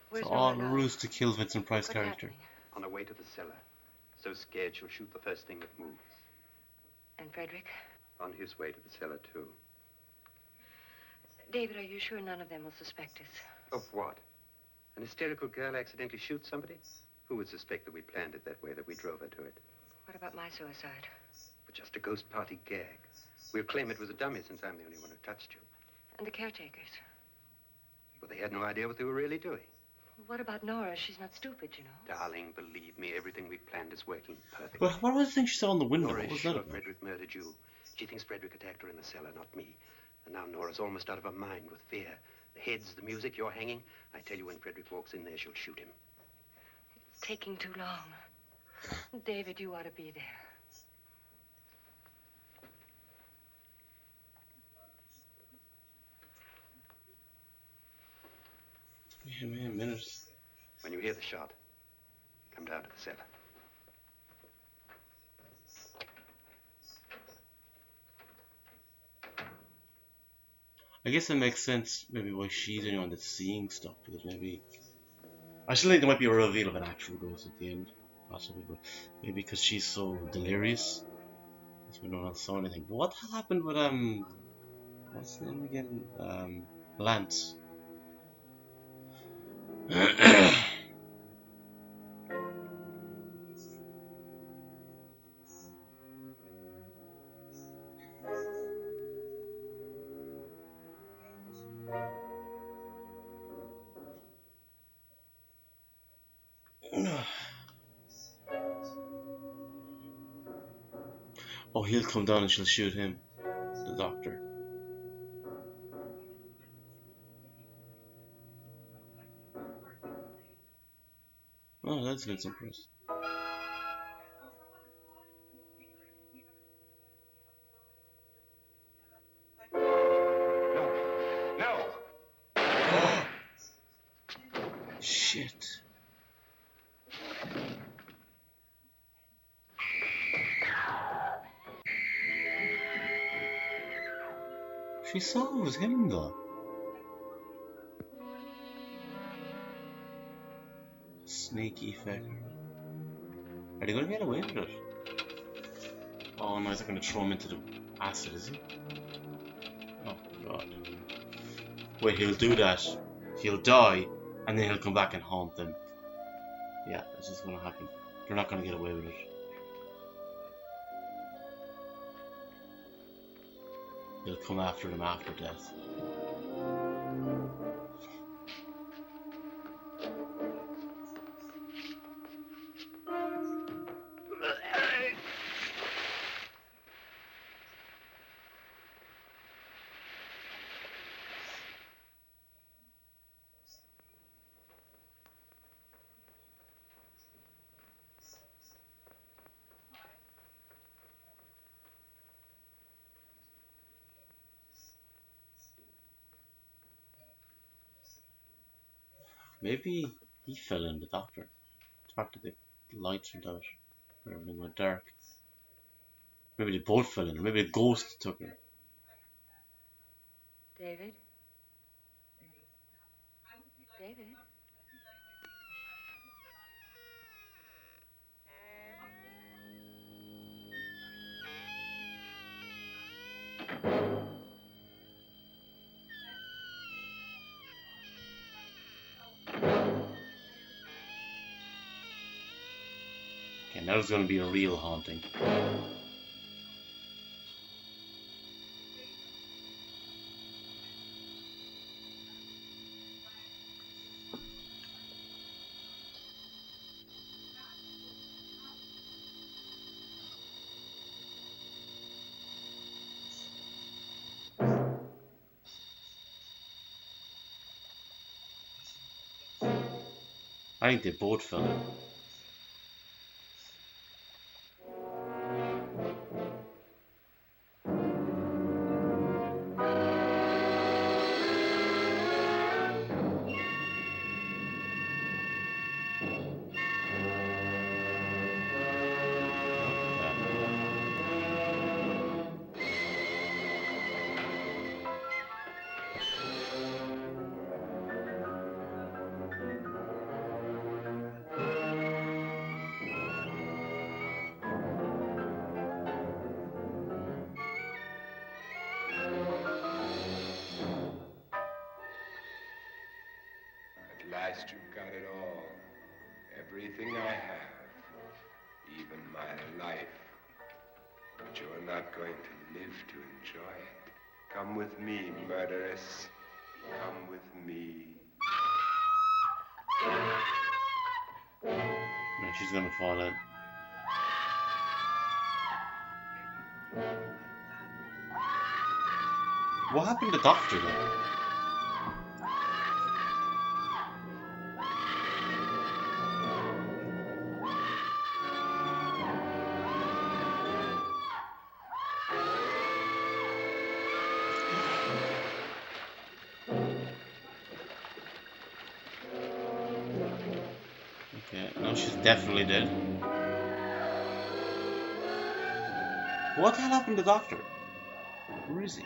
Where's So all Nora now? ruse to kill Vincent Price What's character. happening? On her way to the cellar. So scared she'll shoot the first thing that moves. And Frederick? On his way to the cellar, too. David, are you sure none of them will suspect us? Of what? An hysterical girl accidentally shoots somebody? Who would suspect that we planned it that way, that we drove her to it? What about my suicide? But just a ghost party gag. We'll claim it was a dummy since I'm the only one who touched you. And the caretakers? But they had no idea what they were really doing. What about Nora? She's not stupid, you know. Darling, believe me, everything we planned is working perfectly. But what was the thing she saw in the window? Nora What is was sure that about? Frederick murdered you. She thinks Frederick attacked her in the cellar, not me. And now Nora's almost out of her mind with fear. The heads, the music, you're hanging. I tell you, when Frederick walks in there, she'll shoot him. It's taking too long. David, you ought to be there. Wait a minute. When you hear the shot, come down to the cellar. I guess it makes sense maybe why she's the only one that's seeing stuff, because maybe I still think there might be a reveal of an actual ghost at the end, possibly, but maybe because she's so delirious, that's why no one else saw anything. But what happened with what's his name again? Lance. Oh, he'll come down and she'll shoot him, the doctor. Oh, that's Vincent Price. No! Shit. She saw it was him though. Sneaky fucker. Are they gonna get away with it? Oh no, he's not gonna throw him into the acid, is he? Oh god. Wait, he'll do that. He'll die, and then he'll come back and haunt them. Yeah, this is gonna happen. They're not gonna get away with it. He'll come after them after death. Maybe he fell in the doctor. Talk to the The lights went out. Everything went dark. Maybe the boat fell in. Maybe a ghost took her. David? David? Okay, now there's going to be a real haunting. I think they both fell in. At last you've got it all. Everything I have. Even my life. But you're not going to live to enjoy it. Come with me, murderess. Come with me. Man, she's gonna fall in. What happened to the doctor then? Okay, no, she's definitely dead. What the hell happened to the doctor? Where is he?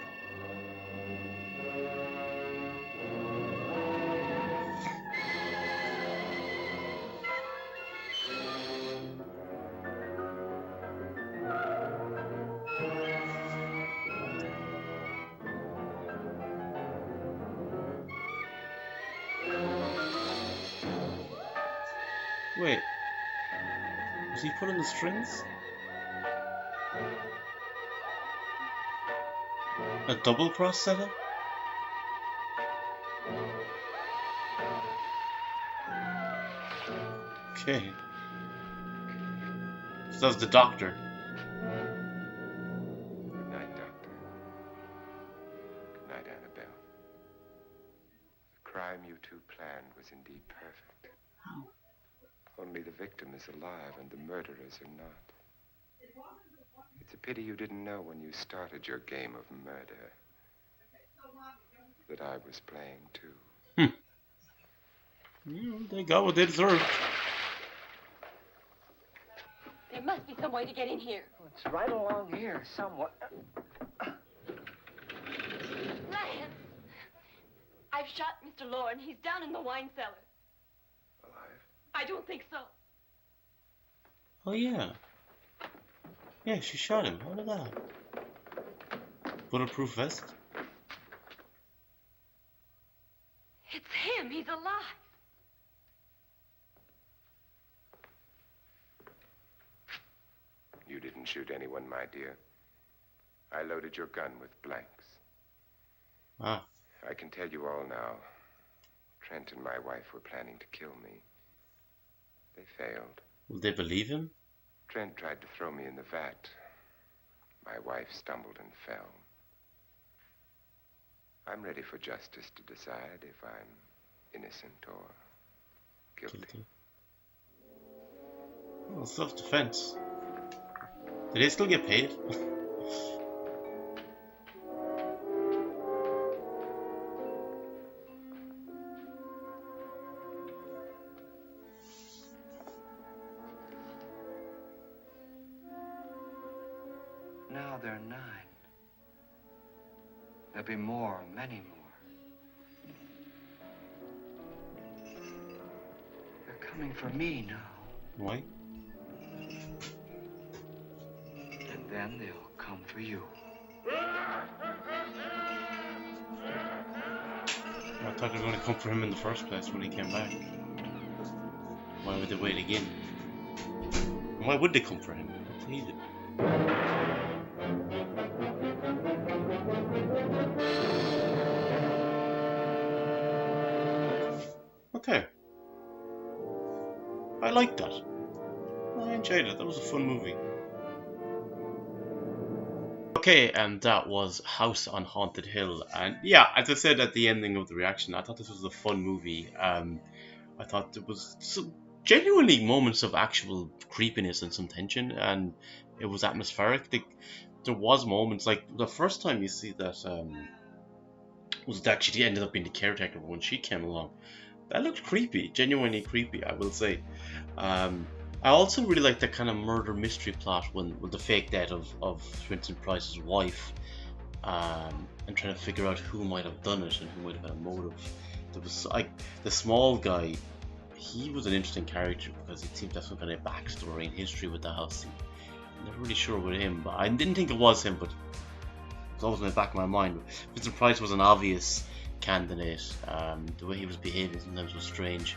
Wait, was he pulling the strings? A double cross setup? Okay. So that's the doctor. Good night, Doctor. Good night, Annabelle. The crime you two planned was indeed perfect. Only the victim is alive and the murderers are not. It's a pity you didn't know when you started your game of murder that I was playing too. They got what they deserved. There must be some way to get in here. Oh, it's right along here somewhere. Lance! I've shot Mr. Loren. He's down in the wine cellar. Alive? I don't think so. Oh yeah. Yeah, she shot him. How did that happen? Bulletproof vest? It's him. He's alive. You didn't shoot anyone, my dear. I loaded your gun with blanks. Ah. I can tell you all now. Trent and my wife were planning to kill me. They failed. Will they believe him? Trent tried to throw me in the vat. My wife stumbled and fell. I'm ready for justice to decide if I'm innocent or guilty. Oh, self-defense. Did they still get paid? there are 9. There'll be more, many more. They're coming for me now. Why? And then they'll come for you. I thought they were going to come for him in the first place when he came back. Why would they wait again? And why would they come for him? What did he do? Okay. I liked that. I enjoyed it. That was a fun movie. Okay, and that was House on Haunted Hill. And yeah, as I said at the ending of the reaction, I thought this was a fun movie. I thought there was some genuinely moments of actual creepiness and some tension, and it was atmospheric. There was moments, like the first time you see that was actually ended up being the caretaker when she came along. That looked creepy, genuinely creepy, I will say. I also really like that kind of murder mystery plot when with the fake death of Vincent Price's wife, and trying to figure out who might have done it and who might have had a motive. There was like the small guy. He was an interesting character because it seemed to have some kind of backstory and history with the house. I'm never really sure with him, but I didn't think it was him, but it's always in the back of my mind. Vincent Price was an obvious candidate. The way he was behaving sometimes was strange.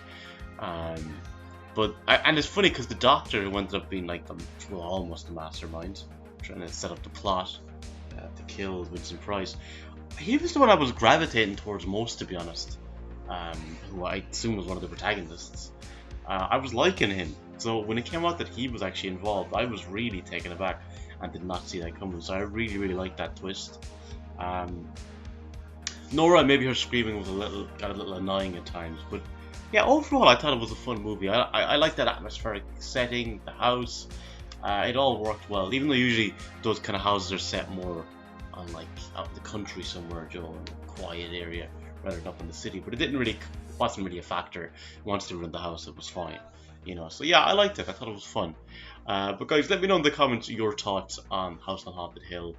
And it's funny because the doctor who ended up being like almost the mastermind, trying to set up the plot to kill Vincent Price, he was the one I was gravitating towards most, to be honest. Who I assume was one of the protagonists. I was liking him, so when it came out that he was actually involved, I was really taken aback and did not see that coming. So I really, really liked that twist. Nora, maybe her screaming was got a little annoying at times, but yeah, overall I thought it was a fun movie. I liked that atmospheric setting, the house. It all worked well, even though usually those kind of houses are set more on like out in the country somewhere, Joe, in a quiet area rather than up in the city. But it wasn't really a factor. Once they were in the house, it was fine, you know. So yeah, I liked it. I thought it was fun. But guys, let me know in the comments your thoughts on House on Haunted Hill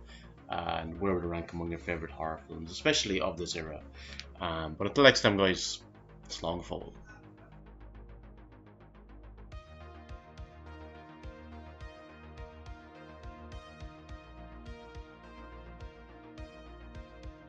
and where would it rank among your favorite horror films, especially of this era. But until next time, guys, it's long fall.